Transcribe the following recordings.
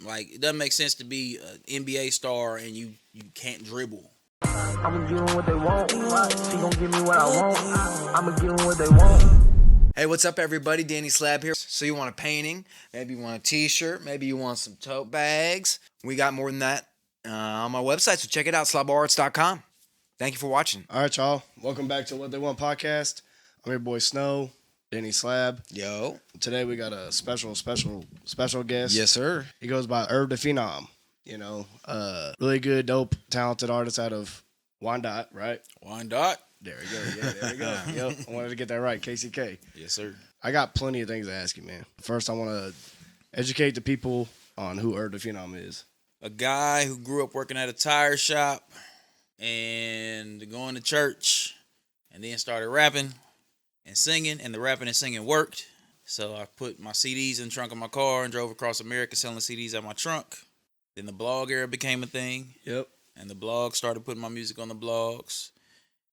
Like, it doesn't make sense to be an NBA star and you can't dribble. I'ma give them what they want. She gon' give me what I want. I'ma give them what they want. Hey, what's up, everybody? Danny Slab here. So you want a painting? Maybe you want a t-shirt? Maybe you want some tote bags? We got more than that on my website, so check it out, SlaboArts.com. Thank you for watching. All right, y'all. Welcome back to What They Want podcast. I'm your boy Snow, Danny Slab. Yo. Today we got a special guest. Yes, sir. He goes by Irv Da Phenom. You know, really good, dope, talented artist out of Wyandotte, right? Wyandotte. There we go. Yeah, there we go. Yep, I wanted to get that right. KCK. Yes, sir. I got plenty of things to ask you, man. First, I want to educate the people on who Irv Da Phenom is. A guy who grew up working at a tire shop and going to church and then started rapping and singing, and the rapping and singing worked. So I put my CDs in the trunk of my car and drove across America selling CDs out my trunk. Then the blog era became a thing. Yep. And the blog started putting my music on the blogs.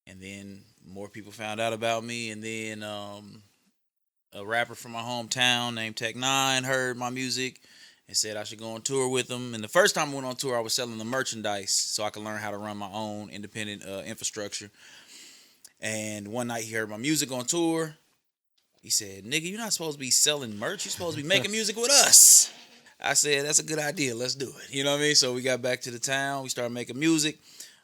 And then more people found out about me. And then a rapper from my hometown named Tech9 heard my music and said I should go on tour with him. And the first time I went on tour, I was selling the merchandise so I could learn how to run my own independent infrastructure. And one night he heard my music on tour. He said, "Nigga, you're not supposed to be selling merch. You're supposed to be making music with us." I said, "That's a good idea. Let's do it." You know what I mean? So we got back to the town. We started making music.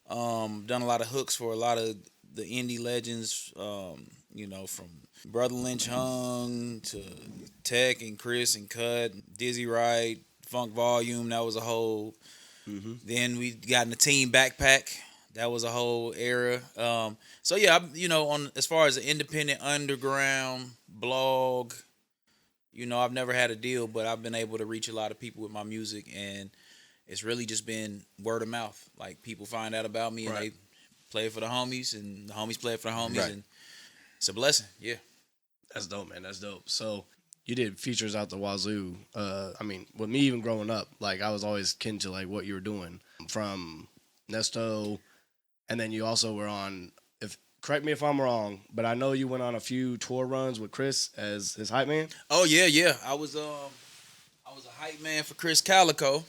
Done a lot of hooks for a lot of the indie legends, you know, from Brother Lynch Hung to Tech and Krizz and Cut, Dizzy Wright, Funk Volume. That was a whole. Then we got in the Team Backpack. That was a whole era. So yeah, you know, on as far as the independent underground blog, you know, I've never had a deal, but I've been able to reach a lot of people with my music, and it's really just been word of mouth. Like, people find out about me and they play it for the homies, and the homies play it for the homies, and it's a blessing. Yeah. That's dope, man. That's dope. So you did features out the wazoo. I mean, with me even growing up, like, I was always kin to like what you were doing from Nesto, and then you also were on. Correct me if I'm wrong, but I know you went on a few tour runs with Krizz as his hype man. Oh yeah. I was a hype man for Chris Calico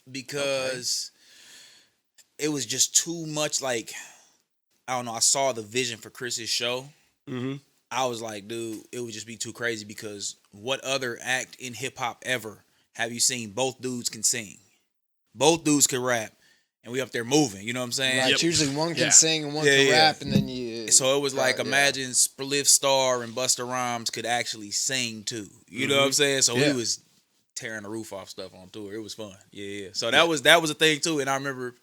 because it was just too much. Like, I don't know. I saw the vision for Chris's show. I was like, dude, it would just be too crazy, because what other act in hip hop ever have you seen both dudes can sing, both dudes can rap, and we up there moving? You know what I'm saying? Right. Usually one can sing and one can rap, and then you. So it was like, imagine Spliff Star and Busta Rhymes could actually sing too. You know what I'm saying? So he was tearing the roof off stuff on tour. It was fun. Yeah. So that was a thing too. And I remember,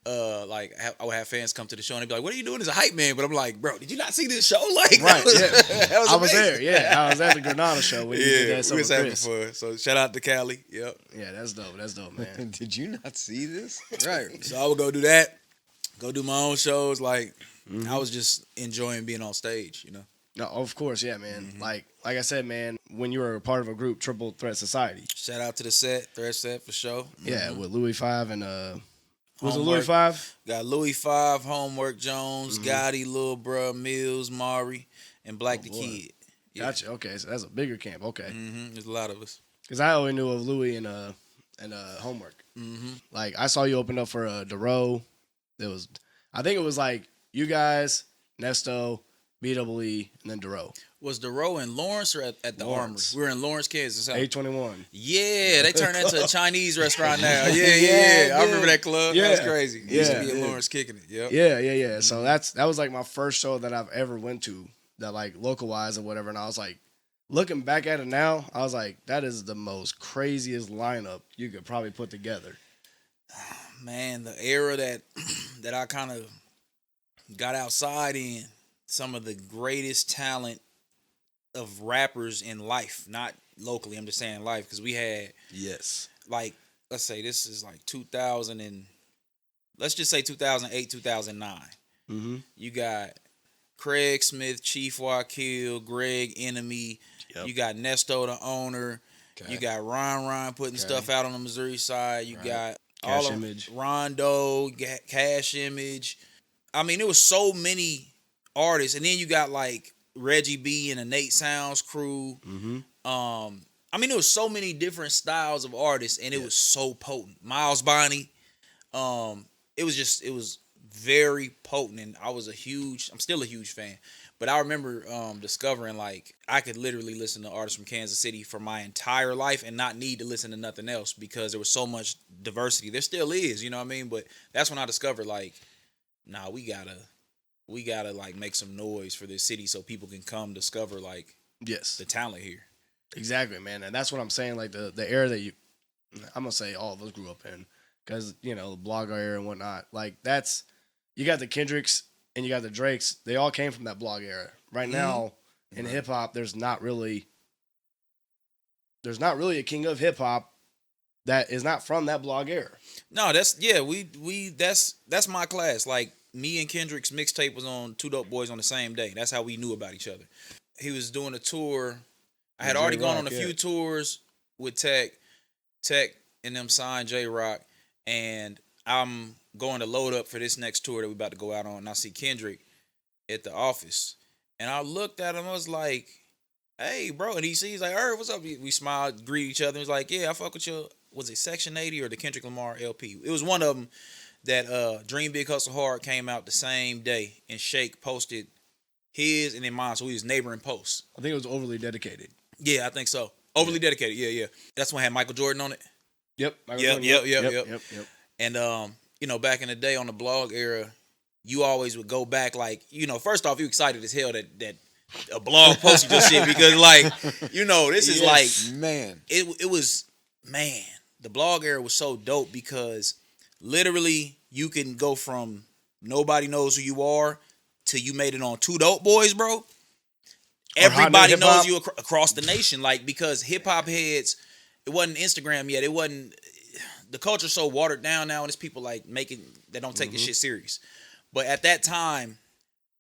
like, I would have fans come to the show and they'd be like, "What are you doing as a hype man?" But I'm like, "Bro, did you not see this show?" Like, Right. I was there. Yeah, I was at the Granada show when you did that. We was having fun. So shout out to Cali. Yep. Yeah, that's dope. That's dope, man. Did you not see this? Right. So I would go do that, go do my own shows. Like, I was just enjoying being on stage, you know. No, of course, yeah, man. Like I said, man, when you were a part of a group, Triple Threat Society. Shout out to the Threat Set for sure. Yeah, with Louis 5 and was it Homework. Louis 5? Got Louis 5, Homework, Jones, Gotti, Lil Bruh, Mills, Mari, and Black the Kid. Yeah. Gotcha. Okay, so that's a bigger camp. Okay. There's a lot of us. Because I only knew of Louis and Homework. Like, I saw you open up for Dero. I think it was like you guys, Nesto, BWE, and then Dero. Was Dero in Lawrence or at the Lawrence. Armory? We were in Lawrence, Kansas. 821. Yeah, they turned that into a Chinese restaurant now. Yeah. I remember that club. Yeah. That was crazy. Used to be in Yeah. Lawrence kicking it. Yep. Yeah. So that was like my first show that I've ever went to, that like localized or whatever. And I was like, looking back at it now, I was like, that is the most craziest lineup you could probably put together. Man, the era that I kind of got outside in, some of the greatest talent of rappers in life, not locally, I'm just saying life, because we had, like, let's say this is like 2000 and, let's just say 2008, 2009. You got Craig Smith, Chief Wakil, Greg Enemy. You got Nesto, the owner. You got Ron putting stuff out on the Missouri side. You got Cash all Image. of Rondo, Cash Image. I mean, there was so many artists, and then you got like Reggie B and the Nate Sounds crew. I mean, there was so many different styles of artists, and it was so potent. Miles Bonny, it was very potent, and I'm still a huge fan. But I remember discovering like I could literally listen to artists from Kansas City for my entire life and not need to listen to nothing else because there was so much diversity. There still is, you know what I mean? But that's when I discovered like, nah, we gotta like make some noise for this city so people can come discover like the talent here. Exactly, man. And that's what I'm saying. Like the era that I'm gonna say all of us grew up in, because the blog era and whatnot. Like you got the Kendricks and you got the Drakes. They all came from that blog era. Right now in hip hop, there's not really a king of hip hop that is not from that blog era. No, that's my class. Like me and Kendrick's mixtape was on Two Dope Boyz on the same day. That's how we knew about each other. He was doing a tour. I had already gone on a few tours with Tech and them signed J-Rock, and I'm going to load up for this next tour that we about to go out on, and I see Kendrick at the office. And I looked at him, I was like, hey, bro. And he's like, Irv, what's up? We smiled, greet each other. He's like, yeah, I fuck with you. Was it Section 80 or the Kendrick Lamar LP? It was one of them that Dream Big Hustle Hard came out the same day, and Shake posted his and then mine, so we was neighboring posts. I think it was Overly Dedicated. Yeah, I think so. Overly Dedicated, yeah. That's one had Michael Jordan on it. Yep. Yep. And back in the day on the blog era, you always would go back like, first off, you excited as hell that a blog posted your shit because like, this is like, man, it was, man, the blog era was so dope because literally you can go from nobody knows who you are to you made it on Two Dope Boyz, bro. Everybody knows you across the nation, like, because hip hop heads, it wasn't Instagram yet. It wasn't, the culture's so watered down now, and it's people like that don't take this shit serious. But at that time,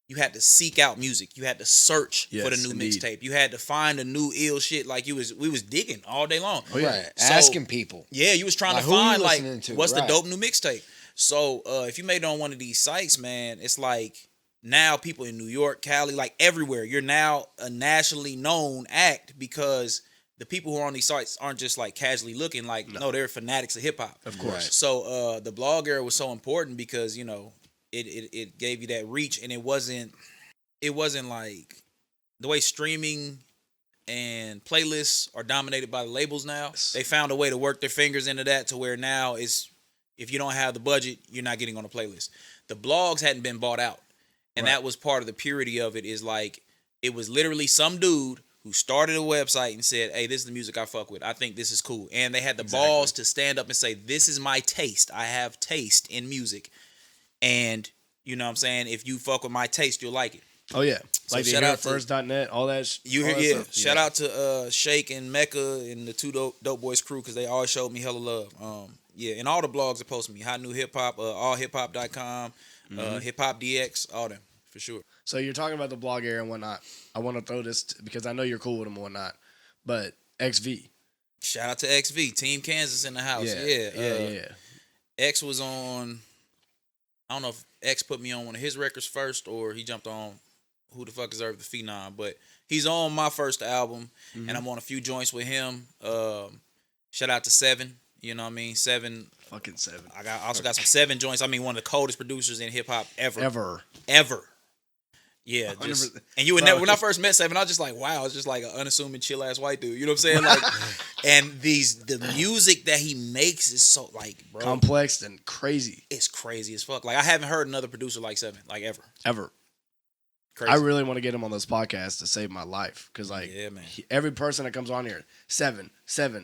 you had to seek out music. You had to search for the new mixtape. You had to find a new ill shit. Like we was digging all day long. Oh yeah, asking people. Yeah, you was trying to find like what's the dope new mixtape. So if you made it on one of these sites, man, it's like now people in New York, Cali, like everywhere, you're now a nationally known act because the people who are on these sites aren't just like casually looking. Like no they're fanatics of hip hop. Of course. Right. So the blog era was so important because it gave you that reach, and it wasn't like the way streaming and playlists are dominated by the labels now. They found a way to work their fingers into that to where now is if you don't have the budget, you're not getting on a playlist. The blogs hadn't been bought out, and that was part of the purity of it. Is like it was literally some dude who started a website and said, hey, this is the music I fuck with. I think this is cool. And they had the balls to stand up and say, this is my taste. I have taste in music. And, you know what I'm saying? If you fuck with my taste, you'll like it. Oh, yeah. So like shout out first.net, all that. Shout out to Shake and Mecca and the Two Dope Boyz crew because they always showed me hella love. And all the blogs are posting me. Hot New Hip Hop, allhiphop.com, Hip Hop DX, all them, for sure. So you're talking about the blog era and whatnot. I want to throw this because I know you're cool with them and whatnot. But XV. Shout out to XV. Team Kansas in the house. Yeah. X was on... I don't know if X put me on one of his records first or he jumped on Who the Fuck Is Irv Da Phenom, but he's on my first album, and I'm on a few joints with him. Shout out to Seven, you know what I mean? Seven. Fucking Seven. I also got some Seven joints. I mean, one of the coldest producers in hip hop ever. Yeah, just, and you would never. When I first met Seven, I was just like, wow, it's just like an unassuming, chill ass white dude. You know what I'm saying? Like, and the music that he makes is so like, bro, complex and crazy. It's crazy as fuck. Like, I haven't heard another producer like Seven, like ever. Crazy. I really want to get him on this podcast to save my life because, like, man. Every person that comes on here, seven.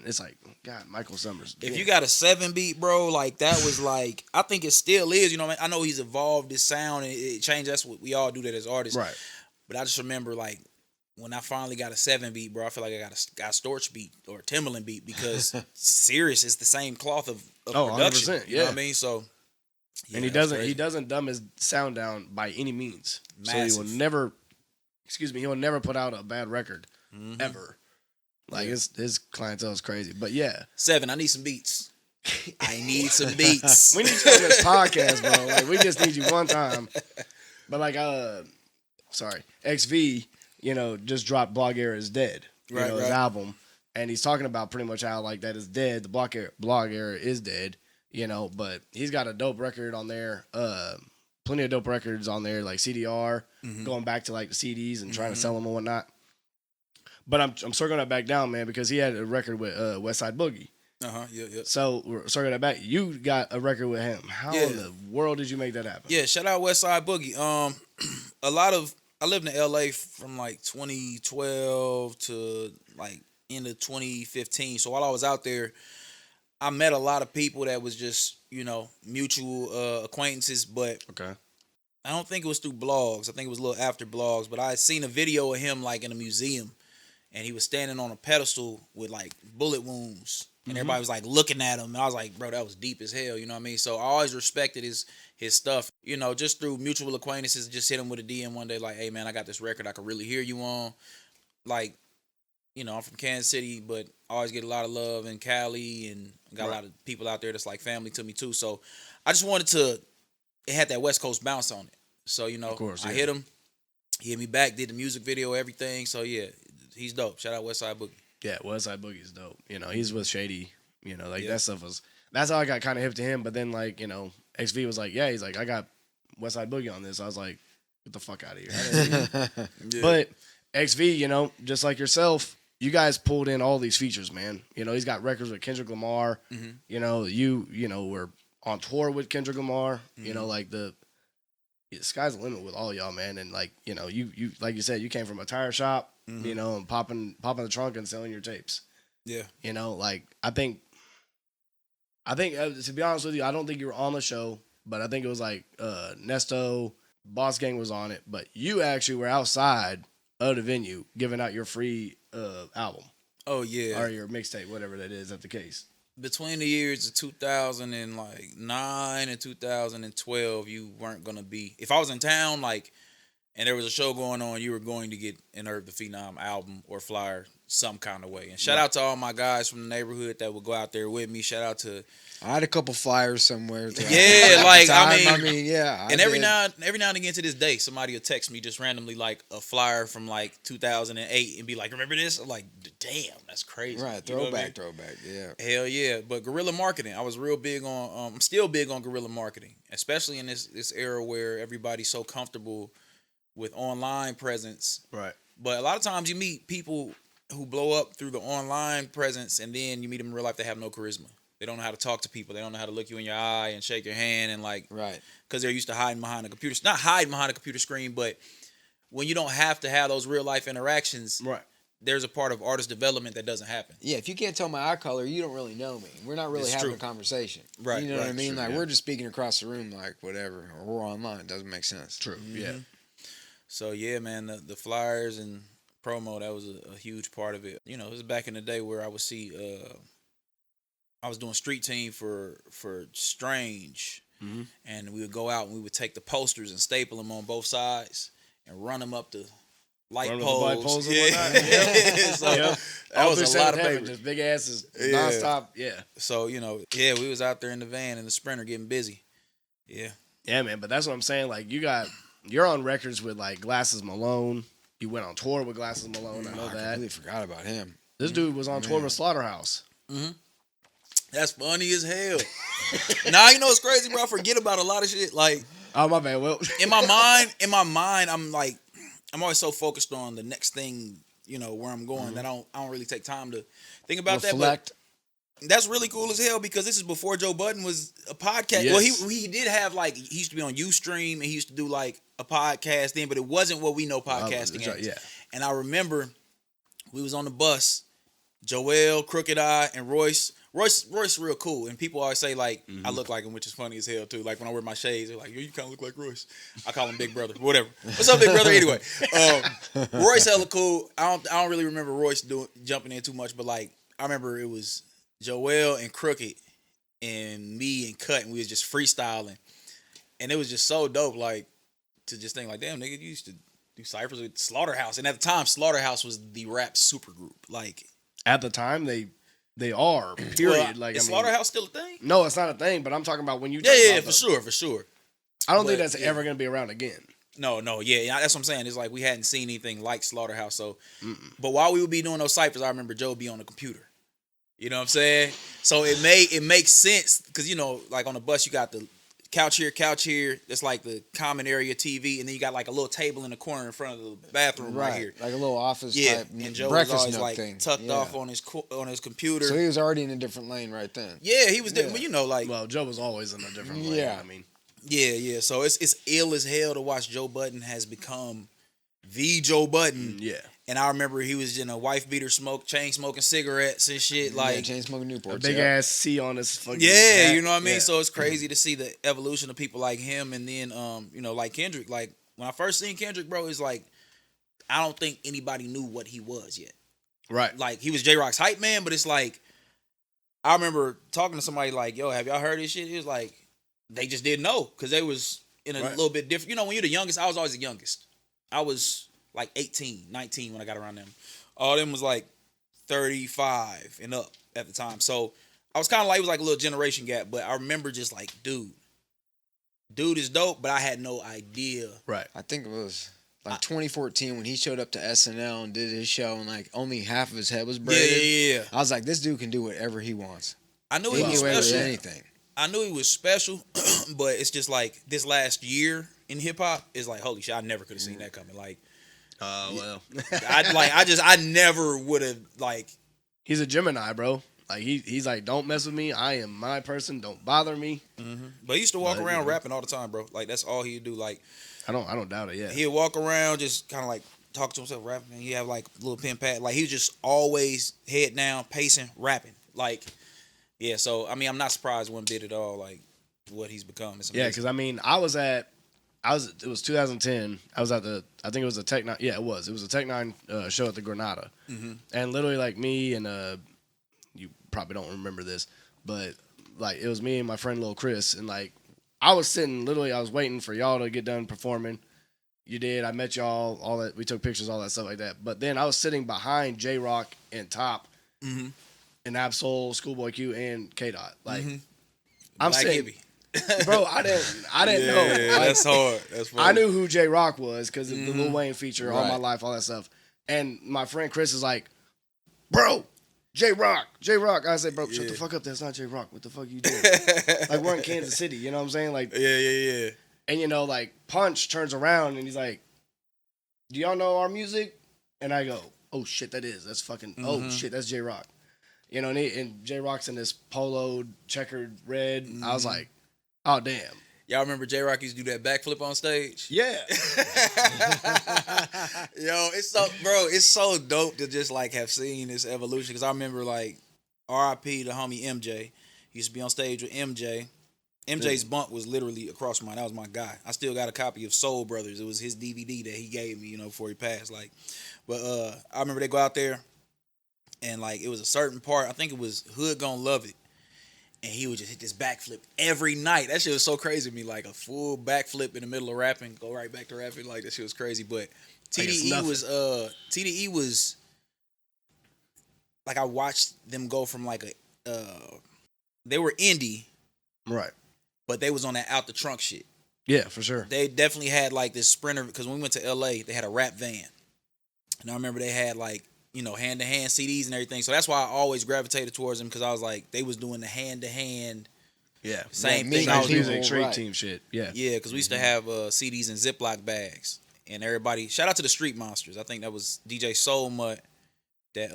It's like, God, Michael Summers. If you got a 7 beat, bro, like that was like, I think it still is. You know, I know he's evolved his sound and it changed. That's what we all do that as artists, right? But I just remember like when I finally got a 7 beat, bro. I feel like I got a Storch beat or a Timberland beat because serious is the same cloth of production. 100%, you know what I mean? So. Yeah, and he doesn't dumb his sound down by any means. Massive. So he will never put out a bad record ever. Like his clientele is crazy. But yeah. 7, I need some beats. I need some beats. We need you on this podcast, bro. Like we just need you one time. But like XV, just dropped Blog Era is Dead. His album. and he's talking about pretty much how like that is dead. The blog era is dead, you know. But he's got a dope record on there. Plenty of dope records on there, like CDR, going back to like the CDs and trying to sell them and whatnot. But I'm circling that back down, man, because he had a record with West Side Boogie. Yeah. So we're circling that back. You got a record with him. How in the world did you make that happen? Yeah, shout out West Side Boogie. I lived in LA from like 2012 to like end of 2015. So while I was out there, I met a lot of people that was just, you know, mutual acquaintances, but Okay. I don't think it was through blogs. I think it was a little after blogs, but I had seen a video of him like in a museum, and he was standing on a pedestal with like bullet wounds, and everybody was like looking at him, and I was like, bro, that was deep as hell, you know what I mean? So I always respected his stuff, you know, just through mutual acquaintances. Just hit him with a DM one day, like, hey man, I got this record I could really hear you on. Like, you know, I'm from Kansas City, but I always get a lot of love in Cali, and got a lot of people out there that's like family to me too. So I just wanted to. It had that West Coast bounce on it. So, you know, Of course, I yeah. hit him. He hit me back, did the music video, everything. So, yeah, he's dope. Shout out Westside Boogie. Yeah, Westside Boogie is dope. You know, he's with Shady. You know, like Yeah. that stuff was. That's how I got kind of hip to him. But then, like, you know, XV was like, yeah, he's like, I got Westside Boogie on this. I was like, get the fuck out of here. I didn't even- Yeah. But XV, you know, just like yourself, you guys pulled in all these features, man. You know, he's got records with Kendrick Lamar. You know, you know, were on tour with Kendrick Lamar. You know, like the sky's the limit with all y'all, man. And like, you know, you like you said, you came from a tire shop, you know, and popping the trunk and selling your tapes. Yeah. You know, like I think to be honest with you, I don't think you were on the show, but I think it was like Nesto, Boss Gang was on it, but you actually were outside of the venue giving out your free album Oh, yeah. or your mixtape, whatever that is, at the case. Between the years of 2009 and 2012, you weren't going to be... If I was in town, like, and there was a show going on, you were going to get an Irv Da Phenom album or flyer some kind of way. And shout out to all my guys from the neighborhood that would go out there with me. Shout out to... I had a couple flyers somewhere. Yeah, like, I mean, yeah. And every now and again to this day, somebody will text me just randomly like a flyer from like 2008 and be like, "Remember this?" I'm like, "Damn, that's crazy." Right, You know what I throwback, mean? yeah. Hell yeah! But guerrilla marketing, I was real big on. I'm still big on guerrilla marketing, especially in this era where everybody's so comfortable with online presence. Right. But a lot of times you meet people who blow up through the online presence, and then you meet them in real life. They have no charisma. They don't know how to talk to people. They don't know how to look you in your eye and shake your hand and like, Right. Because they're used to hiding behind a computer. Not hiding behind a computer screen, but when you don't have to have those real life interactions, Right. there's a part of artist development that doesn't happen. Yeah, if you can't tell my eye color, you don't really know me. We're not really It's having true. a conversation. Right, You know what I right, mean? true, Like, yeah. we're just speaking across the room, like, whatever. Or we're online. It doesn't make sense. True. Yeah. So yeah, man, the flyers and promo, that was a huge part of it. You know, it was back in the day where I would see I was doing street team for Strange, and we would go out and we would take the posters and staple them on both sides and run them up the light Run up the poles. light poles and Yeah. whatnot. So Yep. that was a 3/7 lot of heaven, paper. just big asses, Yeah. nonstop. Yeah. So, you know, yeah, we was out there in the van in the Sprinter getting busy. Yeah. Yeah, man. But that's what I'm saying. Like, you're on records with like Glasses Malone. You went on tour with Glasses Malone. I know I that. completely forgot about him. This dude was on tour with Slaughterhouse. That's funny as hell. Nah, you know what's crazy, bro? I forget about a lot of shit. Like, Oh my bad. Well, in my mind, I'm always so focused on the next thing, you know, where I'm going that I don't really take time to think about Reflect. that. But that's really cool as hell because this is before Joe Budden was a podcast. Yes. Well, he did have like, he used to be on Ustream and he used to do like a podcast then, but it wasn't what we know podcasting as. yeah. And I remember we was on the bus, Joel, Crooked Eye, and Royce. Royce real cool, and people always say like I look like him, which is funny as hell too. Like when I wear my shades, they're like, "Yo, you kind of look like Royce." I call him Big Brother, whatever. What's up, Big Brother? Anyway, Royce hella cool. I don't really remember Royce jumping in too much, but like I remember it was Joel and Crooked and me and Cut, and we was just freestyling, and it was just so dope. Like to just think like, damn, nigga, you used to do ciphers with Slaughterhouse, and at the time, Slaughterhouse was the rap supergroup. Like At the time, they are. Period. well, Like, is I mean, Slaughterhouse still a thing? no, it's not a thing. But I'm talking about when you. Yeah, talk yeah, about for them. sure, for sure. I don't think But, that's yeah. ever gonna be around again. No, yeah, that's what I'm saying. It's like we hadn't seen anything like Slaughterhouse. So, but while we would be doing those ciphers, I remember Joe be on the computer. You know what I'm saying? So it makes sense because like on the bus you got the couch here. That's like the common area TV, and then you got like a little table in the corner in front of the bathroom right here. Like a little office Yeah, type and Joe was breakfast always nook like thing. tucked off on his computer. So he was already in a different lane right then. Yeah, he was Yeah. different. Like Well, Joe was always in a different lane. Yeah. I mean, yeah. So it's ill as hell to watch Joe Budden has become the Joe Budden. yeah. And I remember he was in a wife beater chain smoking cigarettes and shit. Like, chain smoking Newports. A big ass C on his fucking yeah, hat. you know what I mean? Yeah. So it's crazy to see the evolution of people like him. And then, like Kendrick. Like, when I first seen Kendrick, bro, it's like, I don't think anybody knew what he was yet. Right. Like, he was J-Rock's hype man, but it's like, I remember talking to somebody like, yo, have y'all heard this shit? It was like, they just didn't know because they was in a little bit different. When you're the youngest, I was always the youngest. I was like 18, 19 when I got around them. All them was like 35 and up at the time. So I was kind of like, it was like a little generation gap, but I remember just like, dude is dope, but I had no idea. Right. I think it was like 2014 when he showed up to SNL and did his show and like only half of his head was braided. Yeah. I was like, this dude can do whatever he wants. I knew He he can was get away with special. anything. I knew he was special, but it's just like this last year in hip hop is like, holy shit, I never could have seen that coming. Like, Well. I never would have like. He's a Gemini, bro. Like he's like, don't mess with me. I am my person. Don't bother me. But he used to walk around rapping all the time, bro. Like that's all he'd do. Like I don't doubt it. Yeah. he'd walk around just kind of like talk to himself rapping. And he have like a little pen pad. Like he was just always head down, pacing, rapping. Like yeah. So I mean, I'm not surprised one bit at all. Like what he's become. It's Yeah, amazing. because I mean, it was 2010. I was at I think it was a Tech 9. Yeah, it was. It was a Tech 9 show at the Granada. And literally, like, me and, you probably don't remember this, but, like, it was me and my friend Lil Chris. And, like, I was waiting for y'all to get done performing. You did. I met y'all, all that. We took pictures, all that stuff like that. But then I was sitting behind J-Rock and Top and Absol, Schoolboy Q, and K-Dot. Like, I'm Black saying... hippie. Bro, I didn't know. Like, That's hard. That's funny. I knew who J Rock was because of the Lil Wayne feature, All My Right. Life, all that stuff. And my friend Chris is like, bro, J Rock. I said, bro, shut the fuck up. That's not J Rock. What the fuck you doing? Like, we're in Kansas City. You know what I'm saying? Like, Yeah. and like, Punch turns around and he's like, do y'all know our music? And I go, oh shit, that's fucking, oh shit, that's J Rock. And J Rock's in this polo checkered red. I was like, oh damn. Y'all remember J-Rock used to do that backflip on stage? Yeah. Yo, it's so dope to just like have seen this evolution. Because I remember like R.I.P. the homie MJ. He used to be on stage with MJ. MJ's bunk was literally across from mine. That was my guy. I still got a copy of Soul Brothers. It was his DVD that he gave me, before he passed. Like, but I remember they go out there, and like it was a certain part. I think it was Hood Gonna Love It, and he would just hit this backflip every night. That shit was so crazy to me. Like a full backflip in the middle of rapping, go right back to rapping. Like that shit was crazy. But TDE was like I watched them go from like they were indie. Right. But they was on that out the trunk shit. Yeah, for sure. They definitely had like this Sprinter because when we went to LA, they had a rap van. And I remember they had like, hand-to-hand CDs and everything. So that's why I always gravitated towards them because I was like, they was doing the hand-to-hand Yeah. same Yeah, thing. I was people, doing. Music, street right. team shit. Yeah. Yeah, because we used to have CDs in Ziploc bags. And everybody, shout out to the Street Monsters. I think that was DJ Soul Mutt that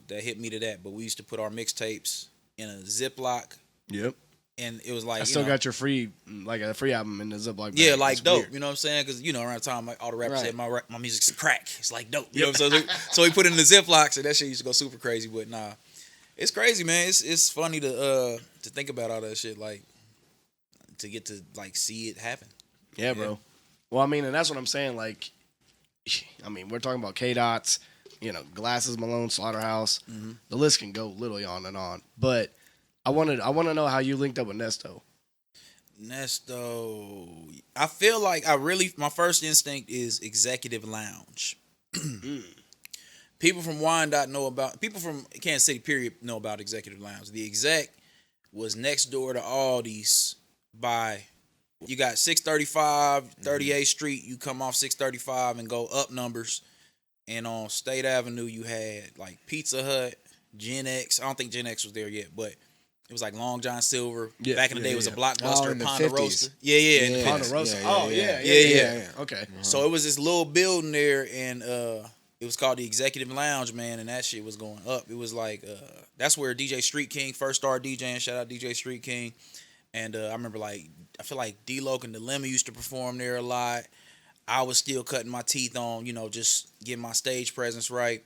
hit me to that. But we used to put our mixtapes in a Ziploc. Yep. And it was like, I still got your free album in the Ziploc bag. yeah, like It's dope. weird. You know what I'm saying? Because around the time, like all the rappers Right. said my music's crack. It's like dope. You know what I'm saying? So we put it in the Ziplocs, and that shit used to go super crazy. But nah, it's crazy, man. It's funny to think about all that shit, like to get to like see it happen. Yeah, bro. Well, I mean, and that's what I'm saying. Like, I mean, we're talking about K-Dots, Glasses, Malone, Slaughterhouse. The list can go literally on and on. But I want to know how you linked up with Nesto. Nesto, I feel like my first instinct is Executive Lounge. People from Wyandotte people from Kansas City, period, know about Executive Lounge. The Exec was next door to Aldi's by You got 635, 38th Street. You come off 635 and go up numbers. And on State Avenue, you had like Pizza Hut, Gen X. I don't think Gen X was there yet, but it was like Long John Silver. Yeah, Back in the day, it was a Blockbuster, in the Ponderosa. 50s. Yeah, in the 50s. Ponderosa. Yeah. Okay. So it was this little building there, and it was called the Executive Lounge, man, and that shit was going up. It was like that's where DJ Street King first started DJing. Shout out DJ Street King. And I remember, like, I feel like D-Loc and Dilemma used to perform there a lot. I was still cutting my teeth on, just getting my stage presence right.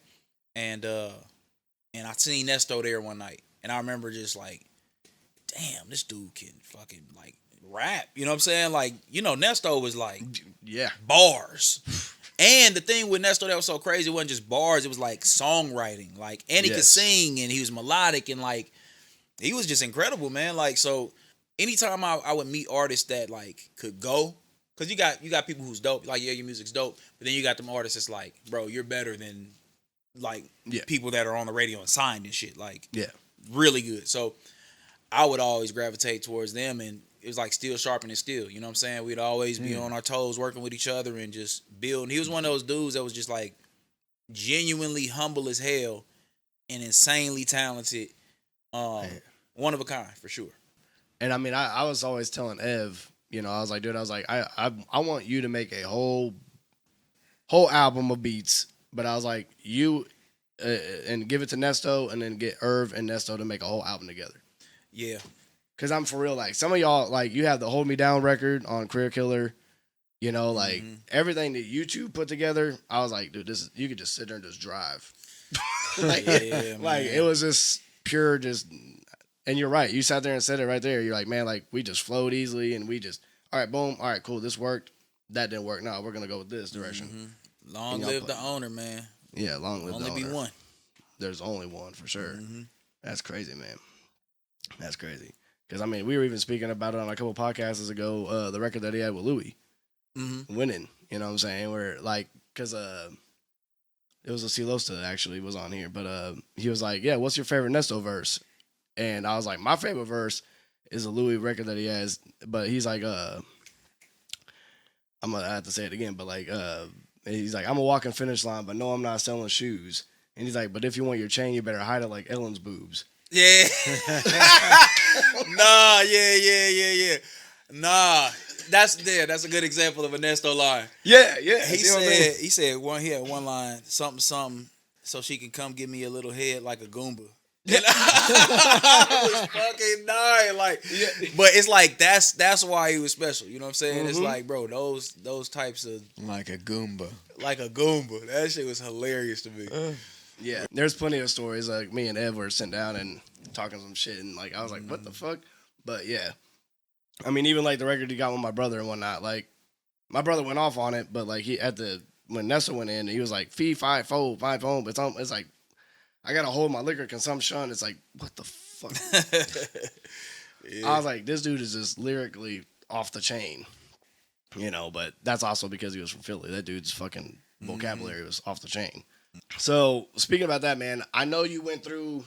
And I seen Nesto there one night. And I remember just like, damn, this dude can fucking, like, rap. You know what I'm saying? Like, Nesto was like, Yeah. bars. And the thing with Nesto that was so crazy, it wasn't just bars, it was like songwriting. Like, and he could sing, and he was melodic, and like, he was just incredible, man. Like, so anytime I would meet artists that like could go, because you got people who's dope, like, yeah, your music's dope, but then you got them artists that's like, bro, you're better than like people that are on the radio and signed and shit, like, really good. So I would always gravitate towards them, and it was like steel sharpening steel. You know what I'm saying? We'd always be on our toes, working with each other and just building. He was one of those dudes that was just like genuinely humble as hell and insanely talented. One of a kind for sure. And I mean, I was always telling Ev, I was like, dude, I want you to make a whole album of beats, but I was like, you and give it to Nesto, and then get Irv and Nesto to make a whole album together. Yeah. Cause I'm for real, like, some of y'all, like, you have the Hold Me Down record on Career Killer, like everything that you two put together. I was like, dude, you could just sit there and just drive. Like, like, it was just pure, and you're right. You sat there and said it right there. You're like, man, like, we just flowed easily, and we just, all right, boom, all right, cool, this worked. That didn't work. No, we're gonna go with this direction. Long live the owner, man. Yeah, long live the owner. Only be one. There's only one for sure. That's crazy, man. That's crazy. Because, I mean, we were even speaking about it on a couple podcasts ago, the record that he had with Louis, Winning, you know what I'm saying? Where, like, because it was a Silosta actually was on here, but he was like, yeah, what's your favorite Nesto verse? And I was like, my favorite verse is a Louis record that he has, but he's like, I have to say it again, but like, he's like, I'm a walking finish line, but no, I'm not selling shoes. And he's like, but if you want your chain, you better hide it like Ellen's boobs. Yeah. Nah, yeah. Nah. That's a good example of a Nesto line. Yeah. He said he had one line, something, so she can come give me a little head like a Goomba. And I was fucking dying, like, but it's like that's why he was special. You know what I'm saying? It's like, bro, those types of Like a Goomba. That shit was hilarious to me. Yeah, there's plenty of stories. Like, me and Ev were sitting down and talking some shit, and like, I was like, what the fuck? But yeah, I mean, even like the record he got with my brother and whatnot, like, my brother went off on it, but like, when Nesto went in, he was like, fee, 5, 4, 5 home. It's like, I gotta hold my liquor consumption. It's like, what the fuck? I was like, this dude is just lyrically off the chain, but that's also because he was from Philly. That dude's fucking vocabulary was off the chain. So, speaking about that, man, I know you went through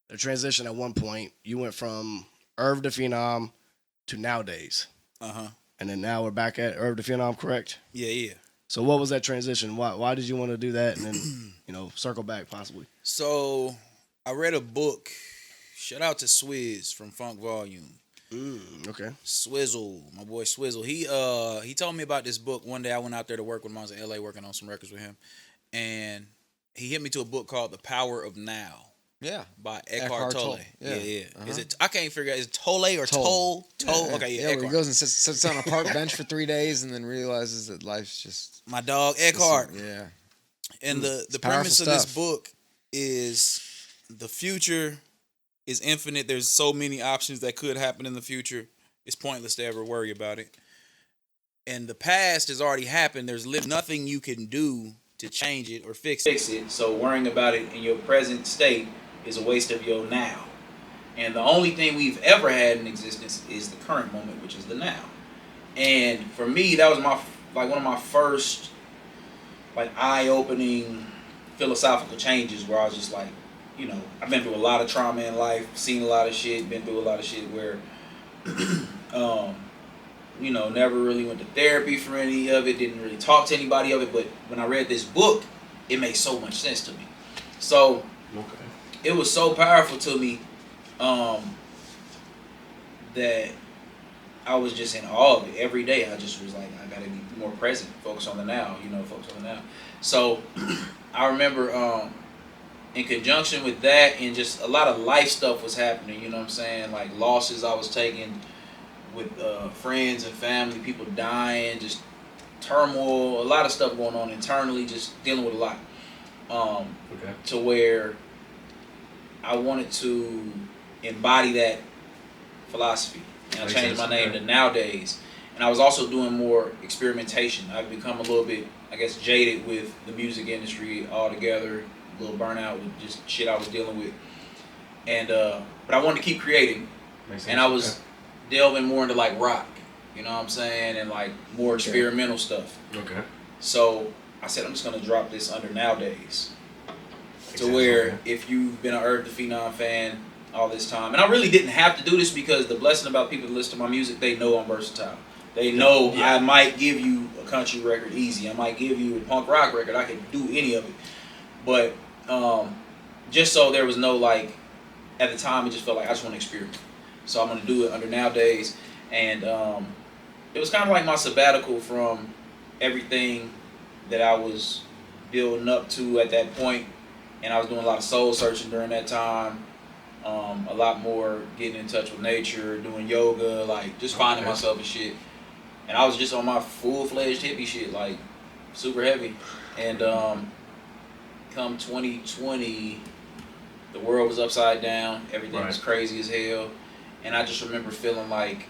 a transition at one point. You went from Irv Da Phenom to Nowadays. And then now we're back at Irv Da Phenom, correct? Yeah. So what was that transition? Why did you want to do that and then, circle back possibly? So, I read a book. Shout out to Swizz from Funk Volume. Okay. Swizzle, my boy Swizzle. He told me about this book one day. I went out there to work with him. I was in LA working on some records with him. And he hit me to a book called The Power of Now. Yeah. By Eckhart Tolle. Yeah. Is it? I can't figure out. Is it Tolle or Toll? Toll. Okay, yeah. Where he goes and sits on a park bench for 3 days and then realizes that life's just my dog Eckhart. Yeah. And the premise of this book is the future is infinite. There's so many options that could happen in the future. It's pointless to ever worry about it. And the past has already happened. There's nothing you can do to change it or fix it. So worrying about it in your present state is a waste of your now. And the only thing we've ever had in existence is the current moment, which is the now. And for me, that was one of my first eye-opening philosophical changes where I was just like, I've been through a lot of trauma in life, seen a lot of shit, been through a lot of shit where never really went to therapy for any of it. Didn't really talk to anybody of it. But when I read this book, it made so much sense to me. So it was so powerful to me that I was just in awe of it every day. I just was like, I gotta be more present, focus on the now, focus on the now. So I remember in conjunction with that and just a lot of life stuff was happening, you know what I'm saying? Like losses I was taking with friends and family, people dying, just turmoil, a lot of stuff going on internally, just dealing with a lot. To where I wanted to embody that philosophy. And I changed my name to Nowadays. And I was also doing more experimentation. I've become a little bit, I guess, jaded with the music industry altogether, a little burnout with just shit I was dealing with. And but I wanted to keep creating. And I was delving more into like rock, you know what I'm saying, and like more experimental stuff. Okay. So I said I'm just gonna drop this under Nowadays. To where if you've been an Irv Da Phenom fan all this time, and I really didn't have to do this because the blessing about people that listen to my music, they know I'm versatile. They know I might give you a country record easy. I might give you a punk rock record. I can do any of it. But just so there was no like, at the time it just felt like I just want to experiment. So I'm going to do it under Nowadays. And it was kind of like my sabbatical from everything that I was building up to at that point. And I was doing a lot of soul searching during that time. A lot more getting in touch with nature, doing yoga, like just finding myself and shit. And I was just on my full-fledged hippie shit, like super heavy. And come 2020, the world was upside down. Everything was crazy as hell. And I just remember feeling like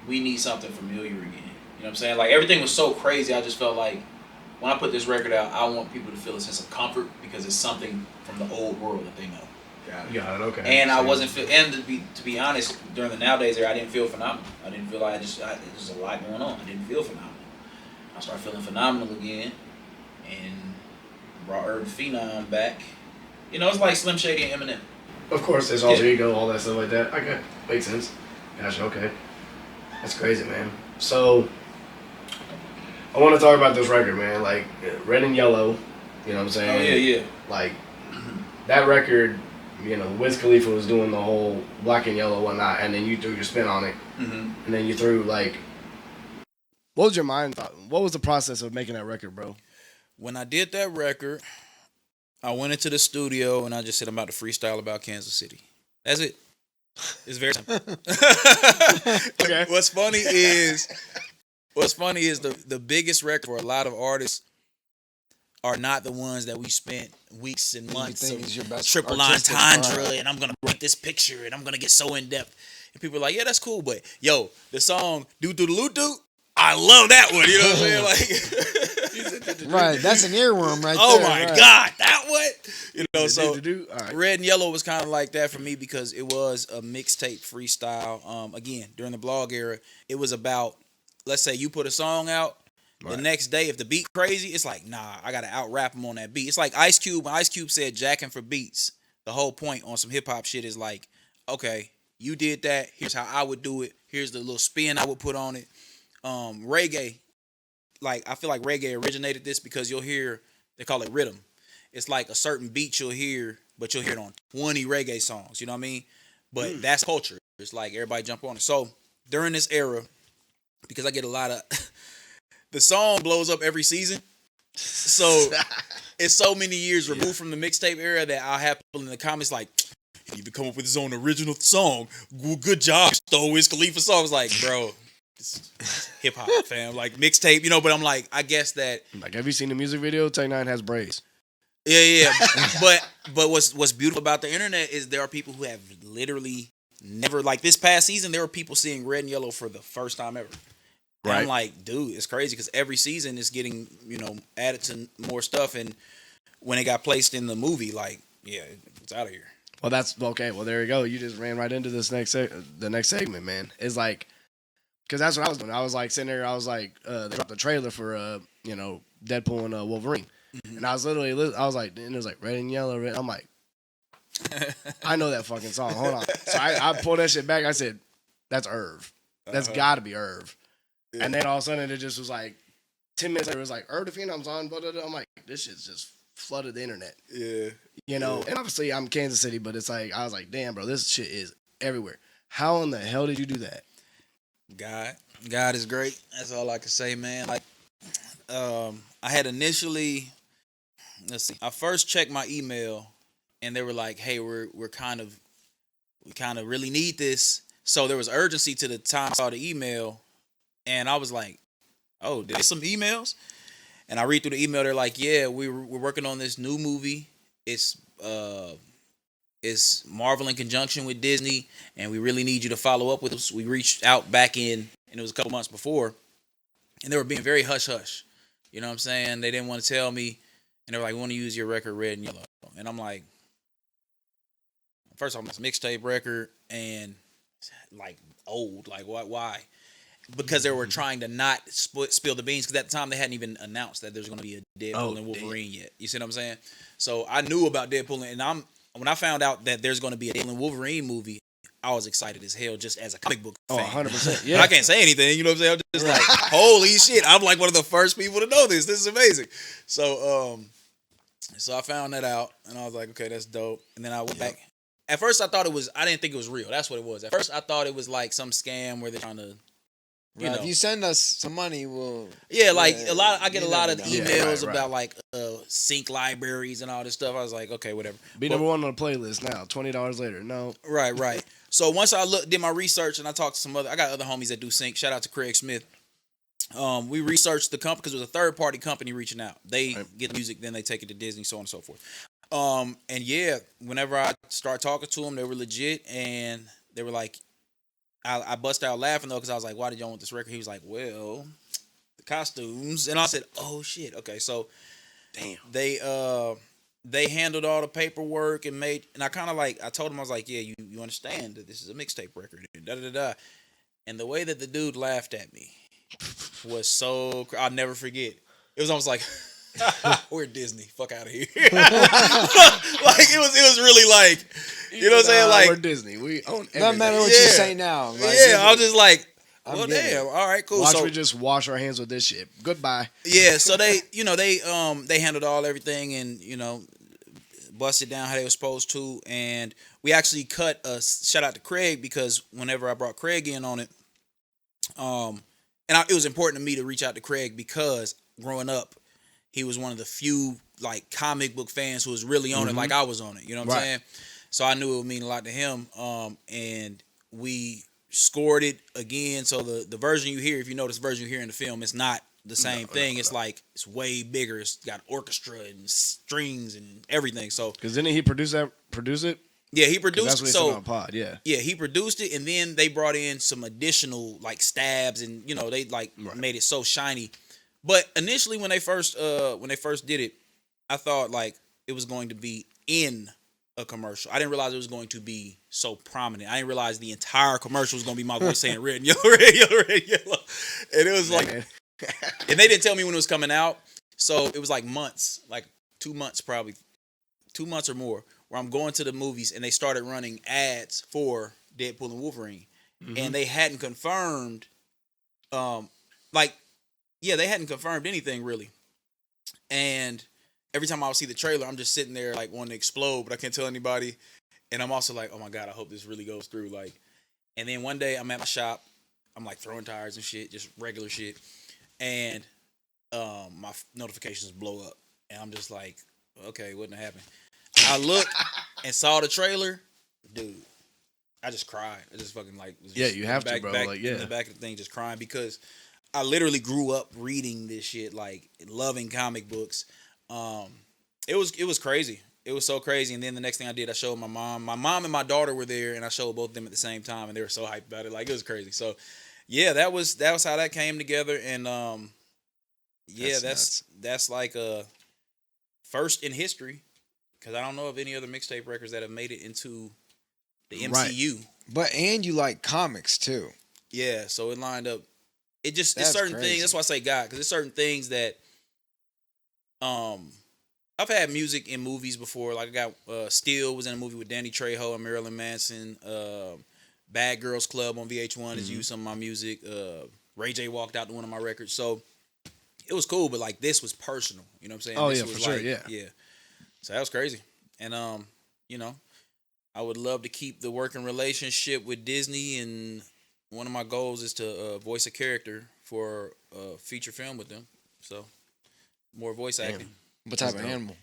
we need something familiar again. You know what I'm saying? Like everything was so crazy, I just felt like when I put this record out, I want people to feel a sense of comfort because it's something from the old world that they know. Got it, okay. And I wasn't and to be honest, during the Nowadays era, I didn't feel phenomenal. I didn't feel like there's a lot going on. I didn't feel phenomenal. I started feeling phenomenal again, and brought Irv Da Phenom back. It's like Slim Shady and Eminem. Of course, there's alter ego, all that stuff like that. Okay, makes sense. Gotcha. Okay, that's crazy, man. So I want to talk about this record, man. Like Red and Yellow, you know what I'm saying? Oh yeah. Like that record, Wiz Khalifa was doing the whole black and yellow whatnot, and then you threw your spin on it, and then you threw like. What was your mind thought? What was the process of making that record, bro? When I did that record, I went into the studio and I just said I'm about to freestyle about Kansas City. That's it. It's very simple. Okay. What's funny is the biggest record for a lot of artists are not the ones that we spent weeks and months of triple entendre and I'm gonna write this picture and I'm gonna get so in depth. And people are like, yeah, that's cool, but yo, the song "Do Do Do Do," I love that one. You know what I'm saying? Like, right, that's an earworm right there. Oh my right. God, that one. So right. Red and Yellow was kind of like that for me because it was a mixtape freestyle. Again, during the blog era, it was about, let's say you put a song out. Right. The next day, if the beat crazy, it's like, nah, I gotta out rap him on that beat. It's like Ice Cube. When Ice Cube said jacking for beats, the whole point on some hip hop shit is like, okay, you did that. Here's how I would do it. Here's the little spin I would put on it. Reggae, like I feel like reggae originated this because you'll hear, they call it rhythm. It's like a certain beat you'll hear, but you'll hear it on 20 reggae songs. You know what I mean? But that's culture. It's like everybody jump on it. So during this era, because I get a lot of the song blows up every season. So it's so many years removed from the mixtape era that I'll have people in the comments like, he even come up with his own original song. Good job, stole Wiz Khalifa songs. Like, bro, it's hip hop, fam. Like mixtape, but I'm like, I guess that. Like, have you seen the music video? Tech-9 has braids. Yeah. but what's beautiful about the internet is there are people who have literally never, like this past season, there were people seeing Red and Yellow for the first time ever. Right. I'm like, dude, it's crazy because every season is getting, added to more stuff. And when it got placed in the movie, like, yeah, it's out of here. Well, that's okay. Well, there you go. You just ran right into this the next segment, man. It's like, because that's what I was doing. I was like sitting there. I was like, they dropped the trailer for, Deadpool and Wolverine. Mm-hmm. And I was literally, I was like, and it was like Red and Yellow, Red. I'm like, I know that fucking song. Hold on. So I pulled that shit back. I said, that's Irv. That's Uh-huh. got to be Irv. Yeah. And then all of a sudden it just was like 10 minutes later, it was like Irv Da Phenom's on. Blah, blah, blah. I'm like, this shit's just flooded the internet. Yeah. You know, and obviously I'm Kansas City, but it's like I was like, damn, bro, this shit is everywhere. How in the hell did you do that? God is great. That's all I can say, man. Like, I had initially, let's see, I first checked my email, and they were like, "Hey, we kind of really need this." So there was urgency to the time I saw the email, and I was like, "Oh, there's some emails." And I read through the email. They're like, "Yeah, we're working on this new movie. It's Marvel in conjunction with Disney, and we really need you to follow up with us." We reached out back in, and it was a couple months before, and they were being very hush hush. You know what I'm saying? They didn't want to tell me, and they were like, "We want to use your record, Red and Yellow." And I'm like, first off, it's a mixtape record, and like old. Like, why? Because they were trying to not spill the beans, because at the time they hadn't even announced that there's going to be a Deadpool and Wolverine yet. You see what I'm saying? So I knew about Deadpool, and when I found out that there's going to be a Deadpool and Wolverine movie, I was excited as hell just as a comic book fan. 100%. Yeah. I can't say anything, you know what I'm saying? I'm just like, holy shit, I'm like one of the first people to know this. This is amazing. So I found that out, and I was like, okay, that's dope. And then I went back. At first I didn't think it was real. That's what it was. At first I thought it was like some scam where they're trying to, you know. If you send us some money, we'll. Yeah, like I get a lot of never know. emails right. about like sync libraries and all this stuff. I was like, okay, whatever. Be number one on the playlist now. $20 later. No. Right. So once I did my research, and I talked to I got other homies that do sync. Shout out to Craig Smith. We researched the company because it was a third party company reaching out. They get the music, then they take it to Disney, so on and so forth. And yeah, whenever I started talking to them, they were legit, and they were like, I bust out laughing though, because I was like, "Why did y'all want this record?" He was like, "Well, the costumes," and I said, "Oh shit, okay." So, Damn. They handled all the paperwork and I kind of like, I told him, I was like, "Yeah, you understand that this is a mixtape record," and da da da. And the way that the dude laughed at me was so, I'll never forget. It was almost like, we're Disney, fuck out of here. Like it was really like, you know what I'm saying? Like, we're Disney. We own everything. Doesn't matter what you say now. Like, I was just like, I'm well, getting damn, it. all right, cool. Watch So we just wash our hands with this shit. Goodbye. yeah, so they handled everything, and busted down how they were supposed to, and we actually cut a shout out to Craig, because whenever I brought Craig in on it, it was important to me to reach out to Craig, because growing up, he was one of the few like comic book fans who was really on it like I was on it. You know what I'm saying? So I knew it would mean a lot to him. And we scored it again. So the version you hear, if you notice the version you hear in the film, it's not the same thing. It's like, it's way bigger. It's got orchestra and strings and everything. So Because didn't he produce it? yeah, he produced That's what he so said on pod. Yeah. yeah, he produced it, and then they brought in some additional like stabs, and they like made it so shiny. But initially, when they first did it, I thought like it was going to be in a commercial. I didn't realize it was going to be so prominent. I didn't realize the entire commercial was going to be my voice saying red and yellow, red, yellow, red, yellow. And it was like, and they didn't tell me when it was coming out, so it was like months, like 2 months, probably 2 months or more, where I'm going to the movies, and they started running ads for Deadpool and Wolverine, and they hadn't confirmed, they hadn't confirmed anything really. And every time I would see the trailer, I'm just sitting there like wanting to explode, but I can't tell anybody. And I'm also like, oh my God, I hope this really goes through. Like, and then one day I'm at my shop, I'm like throwing tires and shit, just regular shit, and my notifications blow up, and I'm just like, okay, what happened? I looked and saw the trailer, dude. I just cried. I just fucking like was just you have to, bro. in the back of the thing, just crying, because I literally grew up reading this shit, like loving comic books. It was crazy. It was so crazy. And then the next thing I did, I showed my mom. My mom and my daughter were there, and I showed both of them at the same time, and they were so hyped about it. Like, it was crazy. So yeah, that was how that came together. And that's like a first in history, because I don't know of any other mixtape records that have made it into the MCU. But and you like comics too. Yeah, so it lined up. It's That's certain crazy. things. That's why I say God, because there's certain things that I've had music in movies before. Like I got Steel was in a movie with Danny Trejo and Marilyn Manson. Bad Girls Club on VH1 has used some of my music. Ray J walked out to one of my records. So it was cool, but like this was personal. You know what I'm saying? Oh, This yeah, was for sure, like- yeah. Yeah. So that was crazy. And you know, I would love to keep the working relationship with Disney, and one of my goals is to voice a character for a feature film with them. So more voice acting. What type of animal?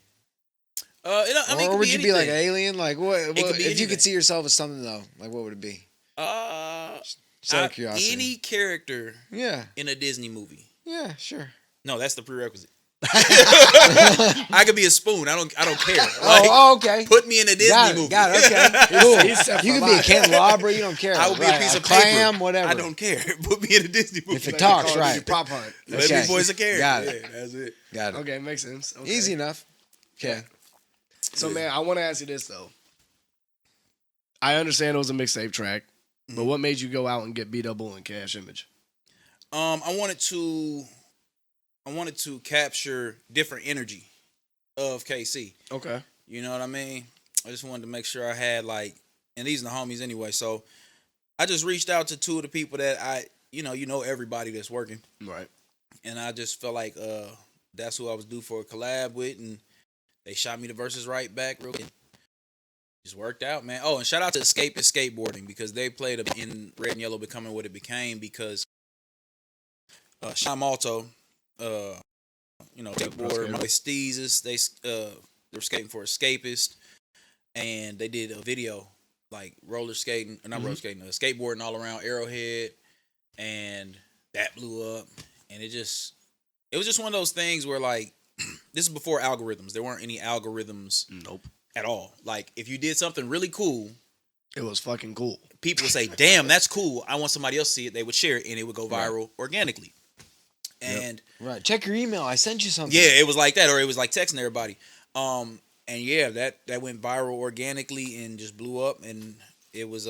I mean, it Or could would be you be like an anything. alien? Like what? could What be if you anything. could see yourself as something though? Like what would it be? Just out of curiosity. Any character Yeah. in a Disney movie. Yeah. Sure. No, that's the prerequisite. I could be a spoon. I don't care. Like, Okay. put me in a Disney Got it. movie. Got it. Okay. Cool. He's set You for could be a life. candelabra. You don't care. I would be Right, a piece of clam, paper. whatever. I don't care. Put me in a Disney movie. If it Like, talks, call it right. your prop hunt. Let Okay. me voice a character. Got it. Yeah, that's it. Got it. Okay, makes sense. Okay. Easy enough. Okay. So, man, I want to ask you this, though. I understand it was a mixtape track, but what made you go out and get B-Double and Cash Image? I wanted to capture different energy of KC. Okay. You know what I mean? I just wanted to make sure I had like, and these are the homies anyway. So I just reached out to two of the people that you know everybody that's working, Right. and I just felt like that's who I was due for a collab with, and they shot me the verses right back real quick. Just worked out, man. Oh, and shout out to Escapist Skateboarding, because they played in Red and Yellow Becoming What It Became, because Sean Malto, you know, skateboarder, my boy Steezes, they were skating for Escapist, and they did a video like roller skating, or not roller skating, skateboarding all around Arrowhead, and that blew up, and it was just one of those things where like this is before algorithms. There weren't any algorithms Nope. at all. Like if you did something really cool, It was fucking cool. people would say, "Damn, that's cool. I want somebody else to see it." They would share it, and it would go viral organically. And Right. Check your email. I sent you something. yeah, it was like that, or it was like texting everybody. And yeah, that went viral organically and just blew up. And it was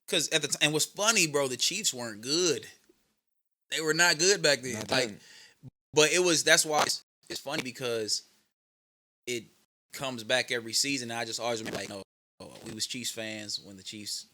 because at the time, and what's funny, bro, the Chiefs weren't good. They were not good back then. Not Like, then. but that's why it's funny, because it comes back every season. And I just always remember like, we was Chiefs fans when the Chiefs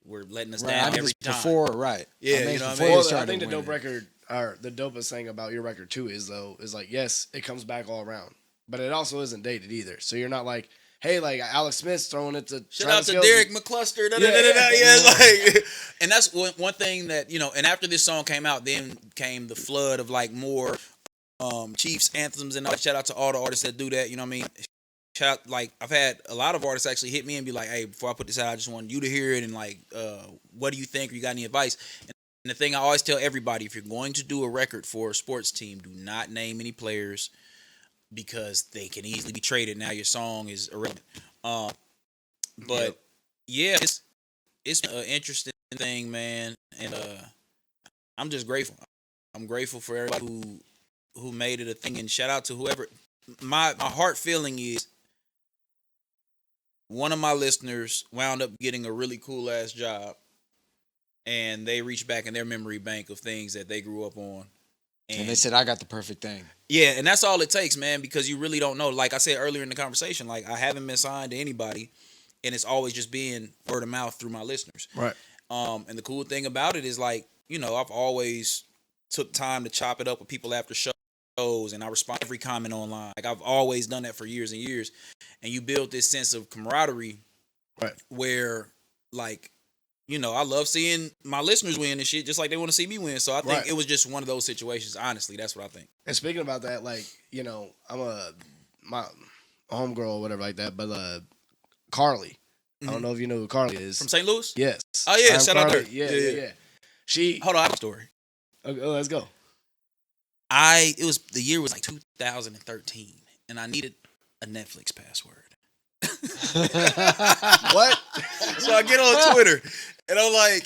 were letting us Right. down I mean, every this time. before, right. Yeah, I mean, you it's know what I before mean? they Well, I started think the winning. dope record, or the dopest thing about your record too is like, yes, it comes back all around, but it also isn't dated either. So you're not like, hey, like Alex Smith's throwing it to Shout Travis out to Kelce. Derek McCluster. Yeah. Yeah, like, and that's one thing that, you know, and after this song came out, then came the flood of like more Chiefs anthems and all. Shout out to all the artists that do that, you know what I mean? Shout out, like, I've had a lot of artists actually hit me and be like, hey, before I put this out, I just want you to hear it, and like, what do you think, or you got any advice? And the thing I always tell everybody, if you're going to do a record for a sports team, do not name any players, because they can easily be traded. Now your song is irrelevant. But yeah, it's an interesting thing, man, and I'm just grateful. I'm grateful for everybody who made it a thing, and shout out to whoever. My heart feeling is one of my listeners wound up getting a really cool ass job, and they reached back in their memory bank of things that they grew up on. And they said, I got the perfect thing. Yeah, and that's all it takes, man, because you really don't know. Like I said earlier in the conversation, like I haven't been signed to anybody, and it's always just been word of mouth through my listeners. Right. And the cool thing about it is, like, you know, I've always took time to chop it up with people after shows, and I respond to every comment online. Like I've always done that for years and years, and you build this sense of camaraderie, Right. where, like, you know, I love seeing my listeners win and shit, just like they want to see me win. So I think Right. it was just one of those situations. Honestly, that's what I think. And speaking about that, like, you know, my homegirl or whatever like that, but Carley. I don't know if you know who Carley is. From St. Louis? Yes. Oh, yeah, I'm shout out Carley. to her. Yeah, Yeah, yeah, yeah. She. Hold on, I have a story. Okay, let's go. The year was like 2013, and I needed a Netflix password. What? So I get on Twitter, and I'm like,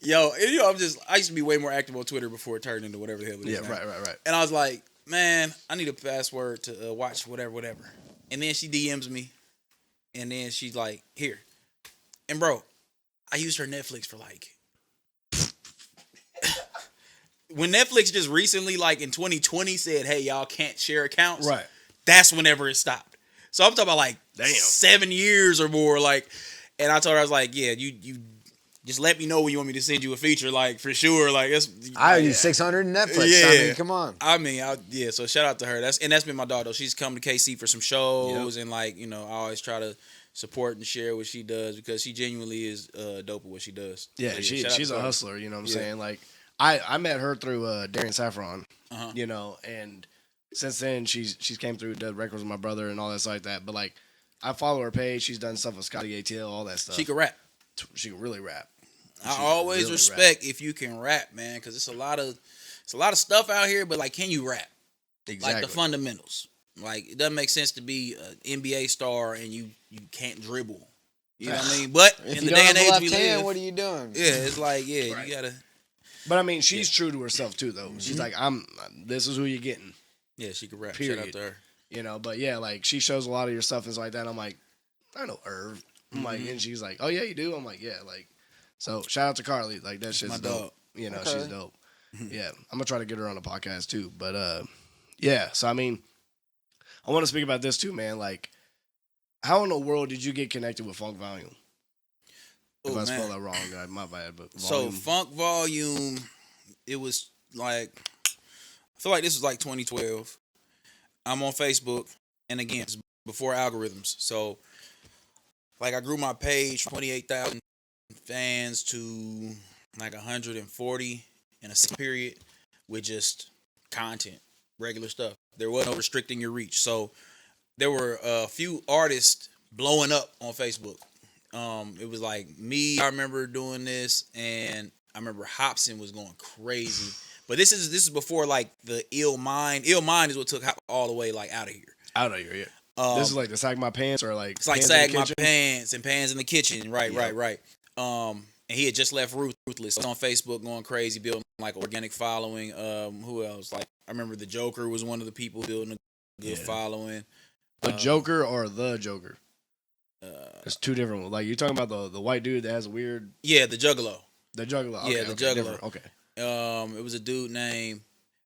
yo, and, you know, I used to be way more active on Twitter before it turned into whatever the hell it is Yeah, now. right. And I was like, man, I need a password to watch whatever. And then she DMs me, and then she's like, here. And bro, I used her Netflix for like, when Netflix just recently, like in 2020, said, hey, y'all can't share accounts. Right. That's whenever it stopped. So I'm talking about like 7 years or more. Like, and I told her, I was like, yeah, you just let me know when you want me to send you a feature, like for sure. Like it's I use 600 in Netflix. I mean, come on. Yeah. So shout out to her. That's been my dog though. She's come to KC for some shows and like I always try to support and share what she does because she genuinely is dope at what she does. Yeah, So, she's a hustler. You know what I'm saying? Like I met her through Darian Saffron. And since then she's came through, did records with my brother and all that stuff like that. But like I follow her page. She's done stuff with Scotty ATL, all that stuff. She can rap. She can really rap. I always respect if you can rap, man, because it's a lot of stuff out here. But like, can you rap? Exactly. Like the fundamentals. Like it doesn't make sense to be an NBA star and you can't dribble. You know what I mean? But If in you the don't day and have a age left we hand, live, what are you doing? yeah, it's like you gotta. But I mean, she's true to herself too, though. She's like, this is who you're getting. Yeah, she can rap. Period. Shout out to her. But yeah, like she shows a lot of your stuff and stuff like that. I'm like, I know Irv. I'm like, and she's like, oh yeah, you do. I'm like, yeah, like. So shout out to Carley. Like that shit's my dope. dog. She's dope. Yeah, I'm gonna try to get her on the podcast too. But yeah. So I mean, I want to speak about this too, man. Like, how in the world did you get connected with Funk Volume? If I spell that wrong, my bad. But Volume. So Funk Volume, it was like I feel like this was like 2012. I'm on Facebook, and again, it's before algorithms. So like I grew my page from 28,000 fans to like 140 in a period with just content, regular stuff. There was no restricting your reach. So there were a few artists blowing up on Facebook. It was like me. I remember doing this, and I remember Hopsin was going crazy. But this is before like the Ill Mind. Ill Mind is what took Hop all the way like out of here. Out of here, yeah. This is like the Sag My Pants or like it's like Pans in the Sag My Kitchen? Pants and Pans in the Kitchen. Right. And he had just left Ruthless. So on Facebook going crazy, building like organic following. Who else? Like I remember the Joker was one of the people building a good following. The Joker or the Joker? It's two different ones. Like you're talking about the white dude that has a weird. Yeah, the Juggalo. The Juggalo. Yeah, the Juggalo. different. Okay. It was a dude named.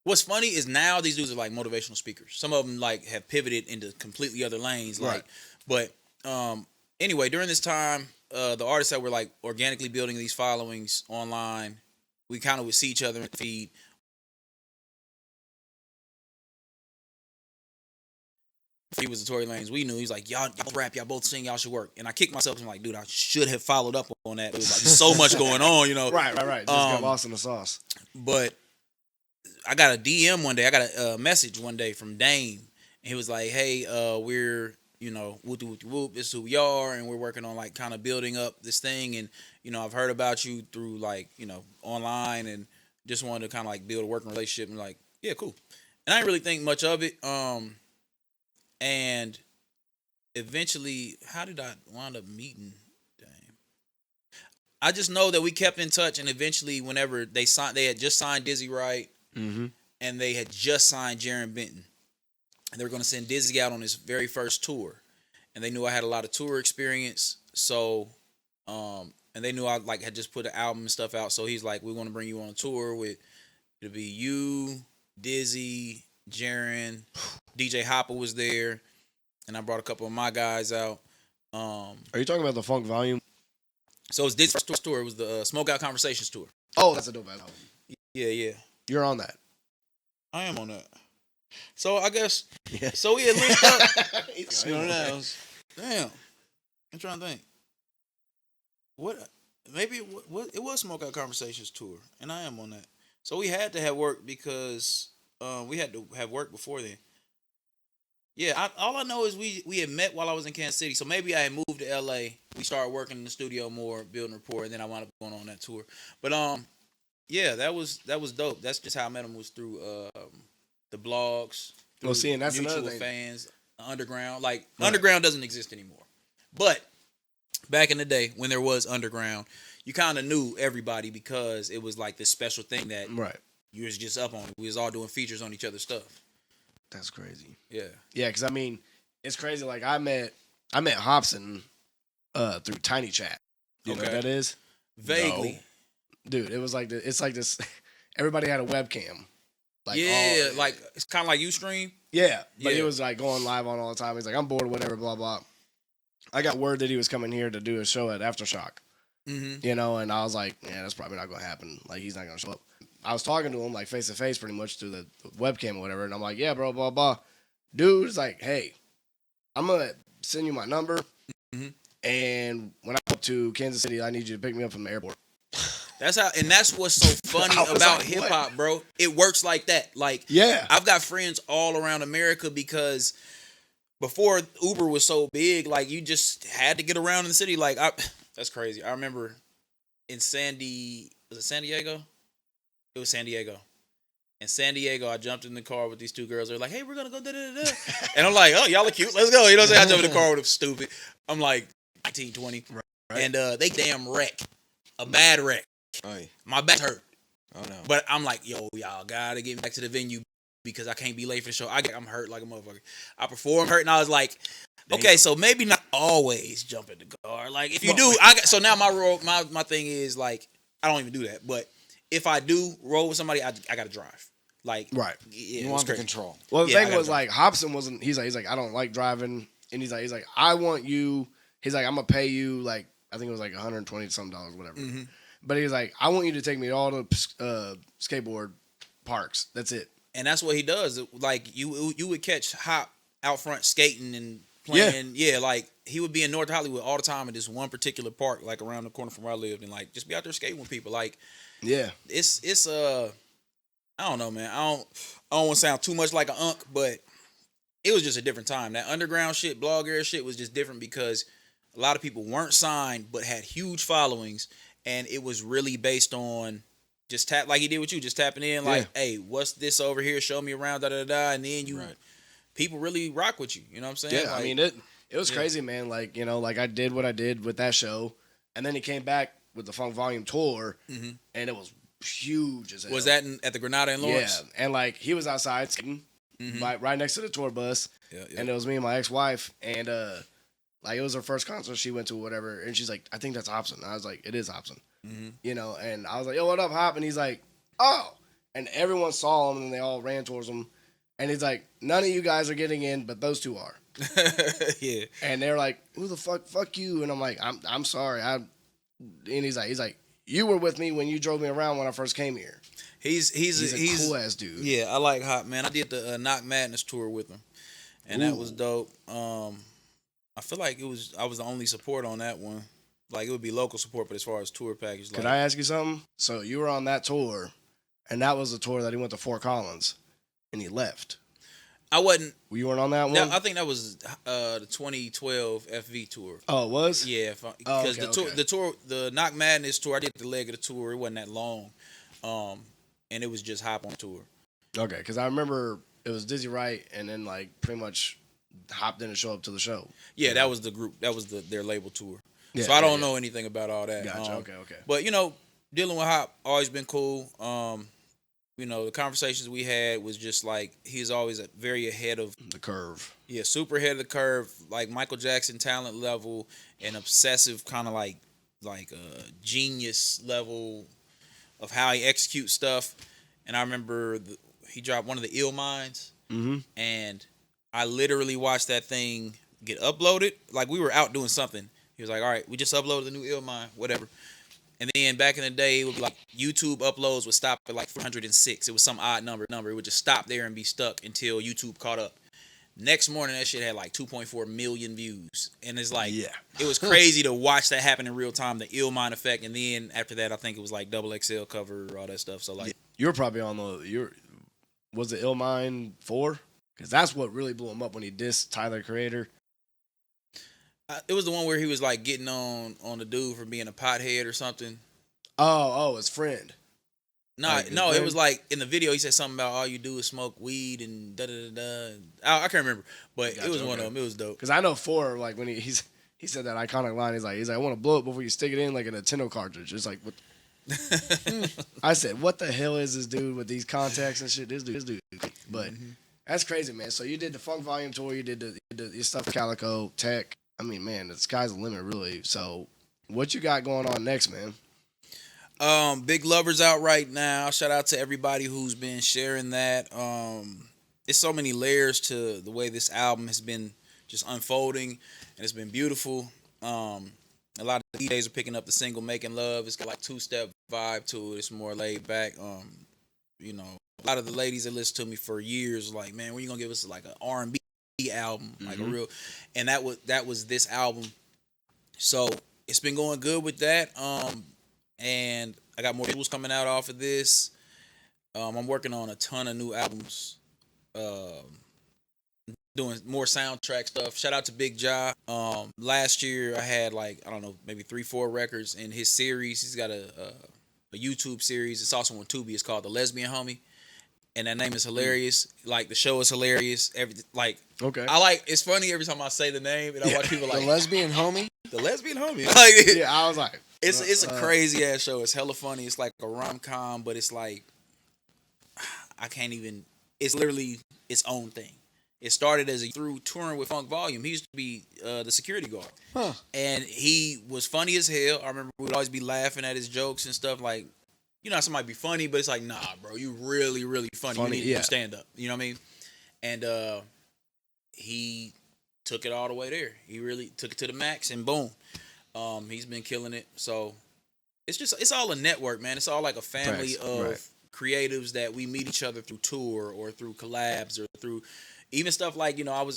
What's funny is now these dudes are like motivational speakers. Some of them like have pivoted into completely other lanes. Like, but anyway, during this time, the artists that were like organically building these followings online, we kind of would see each other in the feed. He was the Tory Lanez. We knew he was like, y'all rap, y'all both sing, y'all should work. And I kicked myself and I'm like, dude, I should have followed up on that. It was like so much going on, Right. Just got lost in the sauce. But I got a DM one day. I got a message one day from Dame. And he was like, hey, we're, whoop, this is who we are. And we're working on like kind of building up this thing. And, I've heard about you through like, online and just wanted to kind of like build a working relationship. And like, yeah, cool. And I didn't really think much of it. And eventually, how did I wind up meeting Dame? I just know that we kept in touch, and eventually, whenever they had just signed Dizzy Wright, and they had just signed Jaron Benton, and they were going to send Dizzy out on his very first tour, and they knew I had a lot of tour experience, so, and they knew I like had just put an album and stuff out, so he's like, we want to bring you on a tour with, it'll be you, Dizzy, Jaron, DJ Hopper was there, and I brought a couple of my guys out. Are you talking about the Funk Volume? So it was Dizzy's first tour. It was the Smoke Out Conversations tour. Oh, that's a dope album. Yeah. You're on that. I am on that. So I guess. Yeah. So we had linked up. Who knows? Damn. I'm trying to think. What? Maybe it was Smoke Out Conversations tour, and I am on that. So we had to have work because we had to have work before then. Yeah, all I know is we had met while I was in Kansas City. So maybe I had moved to LA. We started working in the studio more, building rapport, and then I wound up going on that tour. But yeah, that was dope. That's just how I met him, was through the blogs. Well, see, and that's mutual another thing. fans, underground. Like underground doesn't exist anymore. But back in the day when there was underground, you kind of knew everybody because it was like this special thing that you was just up on. We was all doing features on each other's stuff. That's crazy. Yeah. Yeah, because I mean, it's crazy. Like I met Hopsin through Tiny Chat. You know what that is? Vaguely. No. Dude, it was like it's like this. Everybody had a webcam. Like like it's kind of like Ustream. Yeah, but he was like going live on all the time. He's like, I'm bored, whatever, blah blah. I got word that he was coming here to do a show at Aftershock. Mm-hmm. You know, and I was like, yeah, that's probably not gonna happen. Like, he's not gonna show up. I was talking to him like face to face, pretty much through the webcam or whatever, and I'm like, yeah, bro, blah blah. Dude's like, hey, I'm gonna send you my number, and when I go to Kansas City, I need you to pick me up from the airport. That's how, and that's what's so funny I was about like, hip hop, bro. It works like that. Like, Yeah. I've got friends all around America because before Uber was so big, like you just had to get around in the city. Like, that's crazy. I remember in was it San Diego? It was San Diego. In San Diego, I jumped in the car with these two girls. They're like, hey, we're going to go da-da-da-da. And I'm like, oh, y'all are cute. Let's go. You know what I'm saying? I jumped in the car with them stupid. I'm like 19, 20. Right. And they damn wreck. A bad wreck. Oh, yeah. My back hurt. Oh, no. But I'm like, yo, y'all gotta get me back to the venue because I can't be late for the show. I'm hurt like a motherfucker. I performed hurt, and I was like, okay, so maybe not always jump in the car. Like, if you do, so now my thing is like, I don't even do that. But if I do roll with somebody, I gotta drive. Like, Right. Yeah, You want the control. Well, the Yeah, I thing gotta was drive. like Hopsin wasn't. He's like I don't like driving, and he's like I want you. He's like I'm gonna pay you like I think it was like $120 something, whatever. Mm-hmm. But he's like I want you to take me to all the skateboard parks. That's it. And that's what he does. Like you would catch Hop out front skating and playing. Yeah, like he would be in North Hollywood all the time in this one particular park, like around the corner from where I lived, and like just be out there skating with people. Like, Yeah. it's I don't know, man. I don't want to sound too much like an unk, but it was just a different time. That underground shit, blog era shit was just different because a lot of people weren't signed but had huge followings, and it was really based on just tap like he did with you, just tapping in like, hey, what's this over here? Show me around, da da da, and then people really rock with you. You know what I'm saying? Yeah. Like, I mean it was crazy, man. Like like I did what I did with that show, and then he came back with the Funk Volume tour, and it was huge as hell. was that at the Granada in Lawrence? Yeah, and like he was outside skating, right next to the tour bus, and it was me and my ex-wife, and like it was her first concert she went to, or whatever, and she's like, I think that's Hopsin. I was like, it is Hopsin, you know, and I was like, yo, what up, Hop? And he's like, oh, and everyone saw him, and they all ran towards him, and he's like, none of you guys are getting in, but those two are. Yeah. And they're like, who the fuck you? And I'm like, I'm sorry, and he's like, you were with me when you drove me around when I first came here. He's a cool ass dude. Yeah, I like Hop, man. I did the Knock Madness tour with him, and that was dope. I feel like I was the only support on that one. Like it would be local support, but as far as tour package, Could I ask you something? So you were on that tour, and that was the tour that he went to Fort Collins, and he left. I wasn't. You weren't on that one? I think that was the 2012 FV tour. Oh, it was? Yeah, because okay. the Knock Madness tour, I did the leg of the tour. It wasn't that long, and it was just Hop on tour. Okay, because I remember it was Dizzy Wright, and then like pretty much Hop didn't show up to the show. Yeah, that was the group. That was their label tour. Yeah, so I don't know anything about all that. Gotcha. Okay. But dealing with Hop always been cool. The conversations we had was just like he's always very ahead of the curve. Yeah, super ahead of the curve, like Michael Jackson talent level and obsessive kind of like a genius level of how he executes stuff. And I remember he dropped one of the Ill Minds, and I literally watched that thing get uploaded. Like we were out doing something. He was like, all right, we just uploaded the new Ill Mind, whatever. And then back in the day, it would be like YouTube uploads would stop at like 406. It was some odd number. It would just stop there and be stuck until YouTube caught up. Next morning, that shit had like 2.4 million views. And it's like, it was crazy to watch that happen in real time, the Ill Mind effect. And then after that, I think it was like double XL cover, all that stuff. So like, you were probably on was it Ill Mind 4? Because that's what really blew him up when he dissed Tyler, the Creator. It was the one where he was like getting on the dude for being a pothead or something. Oh, his friend. No, it was like in the video he said something about all you do is smoke weed and da da da da. I can't remember, but it was one of them. It was dope. Because I know 4, like when he said that iconic line, he's like I want to blow it before you stick it in like a Nintendo cartridge. It's like what. I said, what the hell is this dude with these contacts and shit? This dude. But that's crazy, man. So you did the Funk Volume tour, you did your stuff with Calico, Tech. I mean, man, the sky's the limit, really. So, what you got going on next, man? Big Lovers out right now. Shout out to everybody who's been sharing that. It's so many layers to the way this album has been just unfolding, and it's been beautiful. A lot of DJs are picking up the single "Making Love." It's got like 2-step vibe to it. It's more laid back. You know, a lot of the ladies that listen to me for years like, man, when you gonna give us like an R&B album, like a real? And that was this album. So it's been going good with that. And I got more visuals coming out off of this. I'm working on a ton of new albums. Doing more soundtrack stuff. Shout out to Big Ja. Last year I had like, I don't know, maybe 3-4 records in his series. He's got a YouTube series. It's also on Tubi. It's called The Lesbian Homie, and that name is hilarious. Like the show is hilarious. Okay. It's funny every time I say the name and I watch people like The Lesbian Homie. The Lesbian Homie. Like, Yeah, I was like, it's a crazy ass show. It's hella funny. It's like a rom-com, but it's like I can't even. It's literally its own thing. It started through touring with Funk Volume. He used to be the security guard. Huh. And he was funny as hell. I remember we would always be laughing at his jokes and stuff. Like, you know how somebody be funny, but it's like, nah, bro, you really, really funny. You need to do stand up. You know what I mean? And he took it all the way there. He really took it to the max, and boom. He's been killing it. So it's all a network, man. It's all like a family of creatives that we meet each other through tour or through collabs or through even stuff like, you know,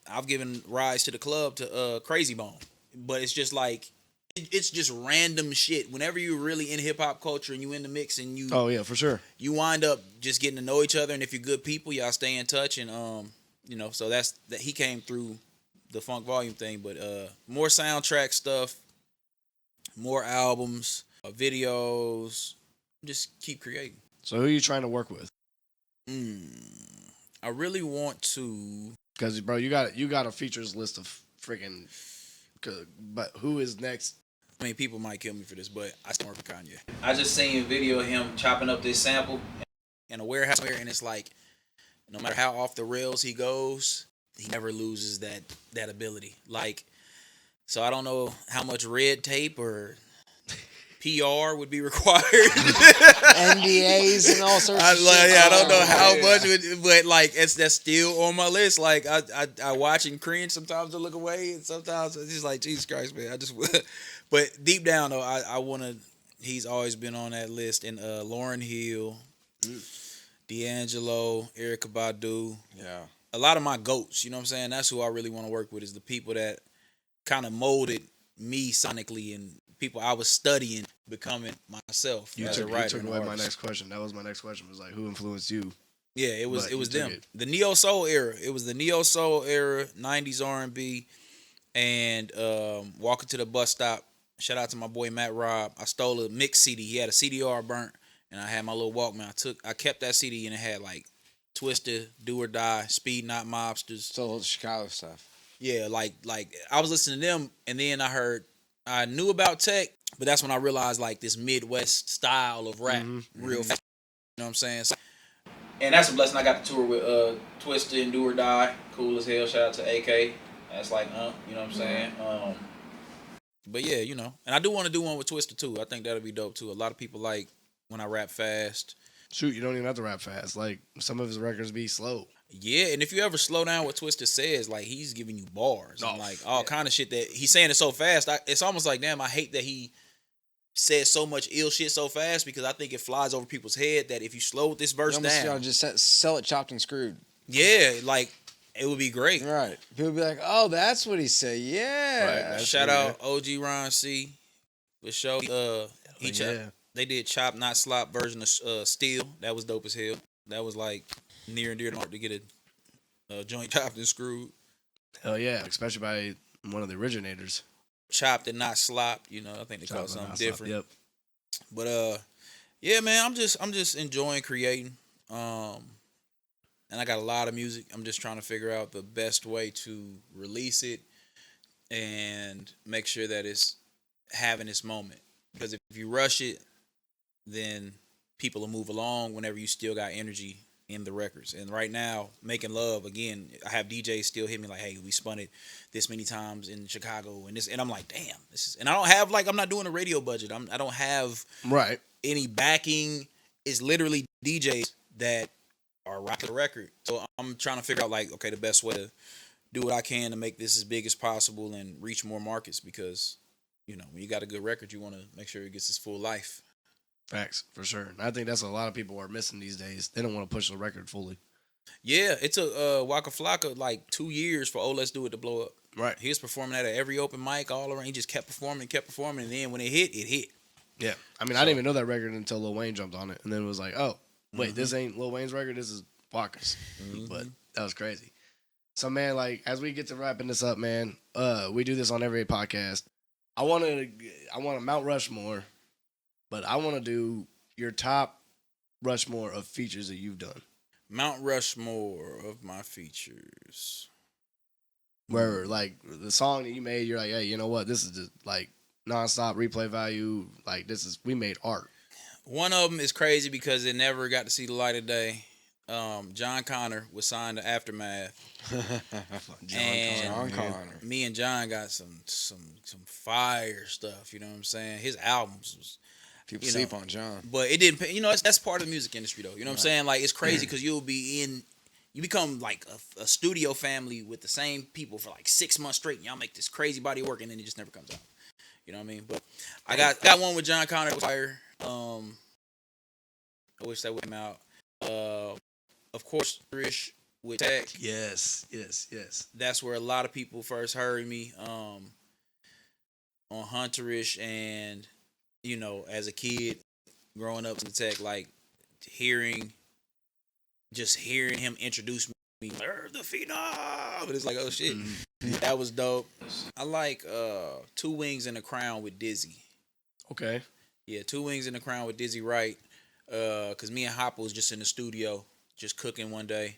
I've given rise to the club to Crazy Bone, but it's just like it's just random shit. Whenever you're really in hip hop culture and you in the mix and you, oh yeah, for sure, you wind up just getting to know each other, and if you're good people, y'all stay in touch, and you know, so that he came through the Funk Volume thing, but more soundtrack stuff, more albums, videos, just keep creating. So who are you trying to work with? I really want to, because bro, you got a features list of freaking. But who is next? I mean, people might kill me for this, but I still work with Kanye. I just seen a video of him chopping up this sample in a warehouse, and it's like, no matter how off the rails he goes, he never loses that ability. Like, so I don't know how much red tape or PR would be required. NDAs and all sorts of shit. I don't know how much, but like that's still on my list. Like I watch and cringe sometimes to look away, and sometimes it's just like, Jesus Christ, man. I just, but deep down though, I want to. He's always been on that list, and Lauryn Hill, D'Angelo, Erykah Badu. Yeah. A lot of my goats. You know what I'm saying? That's who I really want to work with. Is the people that kind of molded me sonically and people I was studying, becoming myself as a writer. You took away my next question. That was my next question. Was like, who influenced you? Yeah, it was them. The neo soul era. It was the neo soul era, 90s R&B, and walking to the bus stop. Shout out to my boy Matt Robb. I stole a mix CD. He had a CDR burnt, and I had my little Walkman. I kept that CD, and it had like Twister, Do or Die, Speed Not Mobsters. So Chicago stuff. Yeah, like I was listening to them, and then I knew about Tech, but that's when I realized like this Midwest style of rap, real fast. You know what I'm saying? So, and that's a blessing. I got to tour with Twister and Do or Die, cool as hell. Shout out to AK. That's like, you know what I'm saying? But yeah, you know, and I do want to do one with Twister too. I think that'll be dope too. A lot of people like when I rap fast. Shoot, you don't even have to rap fast. Like some of his records be slow. Yeah, and if you ever slow down what Twister says, like he's giving you bars and like all kind of shit that he's saying it so fast. It's almost like, damn, I hate that he says so much ill shit so fast, because I think it flies over people's head that if you slow this verse down, just sell it chopped and screwed. Yeah, like it would be great. Right. People be like, oh, that's what he said. Yeah. Right. Shout out OG Ron C. For show. They did Chop Not Slop version of Steel. That was dope as hell. That was like near and dear to my heart to get a joint chopped and screwed. Hell yeah, especially by one of the originators. Chopped and not slopped, you know. I think they call it something different. Yep. But yeah, man, I'm just enjoying creating. And I got a lot of music. I'm just trying to figure out the best way to release it and make sure that it's having its moment. Because if you rush it, then people will move along whenever you still got energy in the records. And right now, Making Love, again, I have DJs still hit me like, hey, we spun it this many times in Chicago and I'm like, damn, and I don't have, like, I'm not doing a radio budget. I don't have any backing. It's literally DJs that are rocking the record. So I'm trying to figure out, like, okay, the best way to do what I can to make this as big as possible and reach more markets, because you know, when you got a good record, you want to make sure it gets its full life. Facts, for sure. And I think that's what a lot of people are missing these days. They don't want to push the record fully. Yeah, it took Waka Flocka like 2 years for Let's Do It to blow up. Right. He was performing at every open mic all around. He just kept performing, and then when it hit, it hit. Yeah. I mean, I didn't even know that record until Lil Wayne jumped on it. And then it was like, oh, wait, this ain't Lil Wayne's record. This is Waka's. But that was crazy. So, man, like, as we get to wrapping this up, man, we do this on every podcast. I want to Mount Rushmore, but I want to do your top Rushmore of features that you've done. Mount Rushmore of my features. Where, like, the song that you made, you're like, hey, you know what? This is just, like, nonstop replay value. Like, we made art. One of them is crazy because it never got to see the light of day. John Connor was signed to Aftermath. John Connor. Me and John got some fire stuff. You know what I'm saying? His albums was. People sleep on John. But it didn't. You know, that's part of the music industry, though. You know what I'm saying? Like, it's crazy because you become like a studio family with the same people for like 6 months straight, and y'all make this crazy body of work, and then it just never comes out. You know what I mean? But I got one with John Connor. Fire. I wish that would come out. Of course, Rish with Tech. Yes. That's where a lot of people first heard me on Hunterish, and you know, as a kid growing up in Tech, like hearing him introduce me, Irv Da Phenom, but it's like, oh shit, that was dope. I like Two Wings and a Crown with Dizzy. Okay. Yeah, Two Wings and a Crown with Dizzy Wright. Cause me and Hoppa was just in the studio, just cooking one day,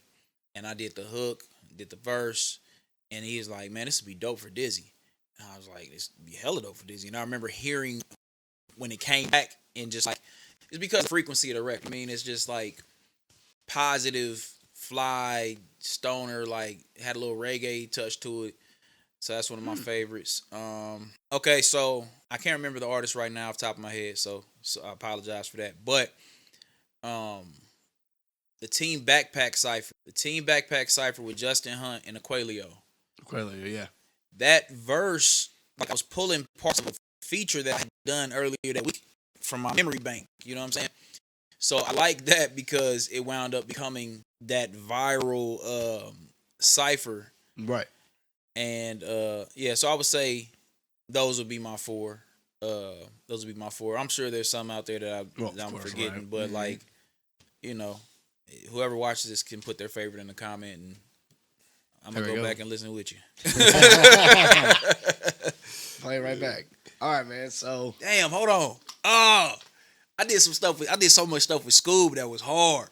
and I did the hook, did the verse, and he was like, "Man, this would be dope for Dizzy." And I was like, "This would be hella dope for Dizzy." And I remember hearing when it came back, and just like, it's because of the frequency of the record. I mean, it's just like positive, fly, stoner, like had a little reggae touch to it. So that's one of my favorites. Okay, so I can't remember the artist right now off the top of my head, so I apologize for that. But the Team Backpack Cypher with Justin Hunt and Aquelio. Yeah. That verse, like I was pulling parts of a feature that I had done earlier that week from my memory bank. You know what I'm saying? So I like that because it wound up becoming that viral cipher. Right. And so I would say those would be my four. I'm sure there's some out there that I'm forgetting, right. But like, you know, whoever watches this can put their favorite in the comment, and I'm gonna go back and listen with you. Play it right back. All right, man. So damn, hold on. Oh, I did so much stuff with Scoob that was hard.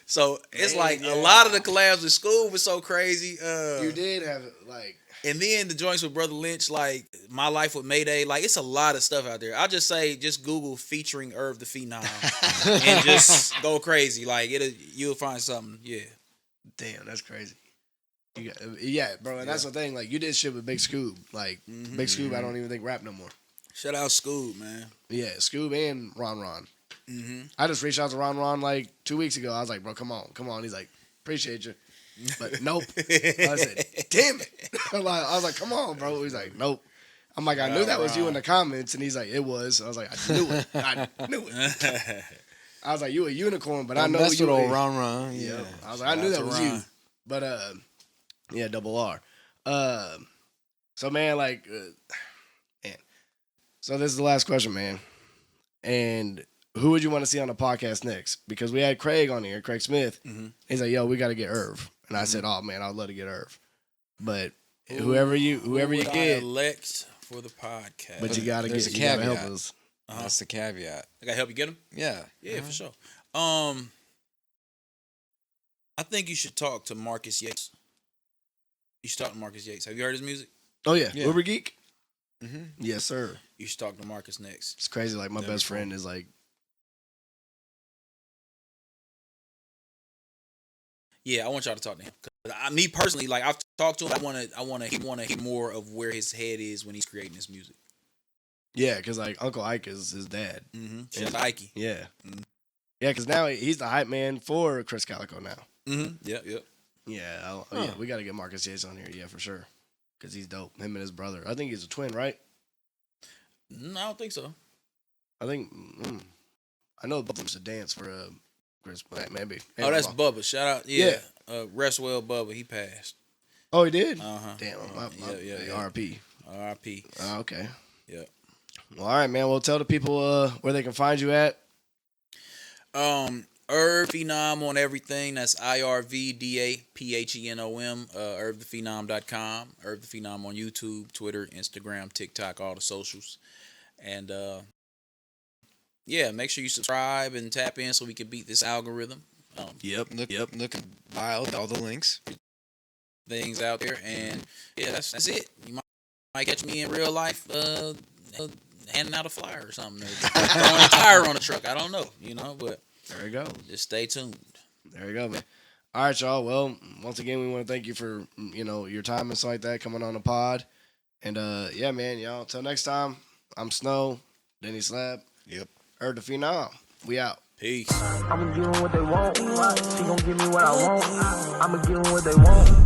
So it's like a lot of the collabs with Scoob was so crazy. You did have it, like. And then the joints with Brother Lynch, like My Life with Mayday, like it's a lot of stuff out there. I'll just say, just Google featuring Irv Da Phenom and just go crazy. Like you'll find something. Yeah. Damn, that's crazy. Yeah, bro, and that's the thing. Like you did shit with Big Scoob. Like Big Scoob, I don't even think rap no more. Shout out Scoob, man. Yeah, Scoob and Ron. I just reached out to Ron like 2 weeks ago. I was like, bro, come on. He's like, appreciate you. But nope. I said, damn it. I was like, come on, bro. He's like, nope. I'm like, I knew that was you in the comments. And he's like, it was. I was like, I knew it. I was like, you a unicorn, but I know you. Old Ron. Yeah. I was like, I knew that was you. But, yeah, double R. So, man, like, man. So this is the last question, man. And who would you want to see on the podcast next? Because we had Craig on here, Craig Smith. He's like, yo, we got to get Irv. And I said, oh, man, I'd love to get Irv. But whoever you get. Elect for the podcast. But you got to get, a you got to help caveat. us. That's the caveat. I got to help you get him? Yeah. Yeah, for sure. I think you should talk to Marcus Yates. You should talk to Marcus Yates. Have you heard his music? Oh, yeah. Uber Geek? Yes, sir. You should talk to Marcus next. It's crazy. Like, my best friend is like. Yeah, I want y'all to talk to him. Me personally, like I've talked to him. I want to hear more of where his head is when he's creating this music. Yeah, because like Uncle Ike is his dad. Shout out Ike. Yeah. Yeah, because now he's the hype man for Chris Calico now. Yep. Yeah, yeah, we got to get Marcus Yates on here. Yeah, for sure. Because he's dope. Him and his brother. I think he's a twin, right? No, I don't think so. I think I know Bubba's a dance for Krizz, but maybe. Oh, that's Bubba. Shout out. Yeah. Rest well, Bubba. He passed. Oh, he did? Uh-huh. Damn. Yeah. R.I.P. R.I.P. Okay. Yep. Well, all right, man. Well, tell the people where they can find you at. Irv Phenom on everything. That's IRVDAPHENOM. IrvThePhenom.com. Irv the Phenom on YouTube, Twitter, Instagram, TikTok, all the socials. And yeah, make sure you subscribe and tap in so we can beat this algorithm. Look at bio, all the links. Things out there, and yeah, that's it. You might catch me in real life, handing out a flyer or something, or throwing a tire on a truck. I don't know, but There you go. just stay tuned. There you go, man. All right, y'all. Well, once again, we want to thank you for your time and stuff like that coming on the pod. And yeah, man, y'all. Till next time, I'm Snow, Denny Slab. Yep. Irv Da Phenom. We out. Peace. I'ma give them what they want. She gon' give me what I want. I'ma give them what they want.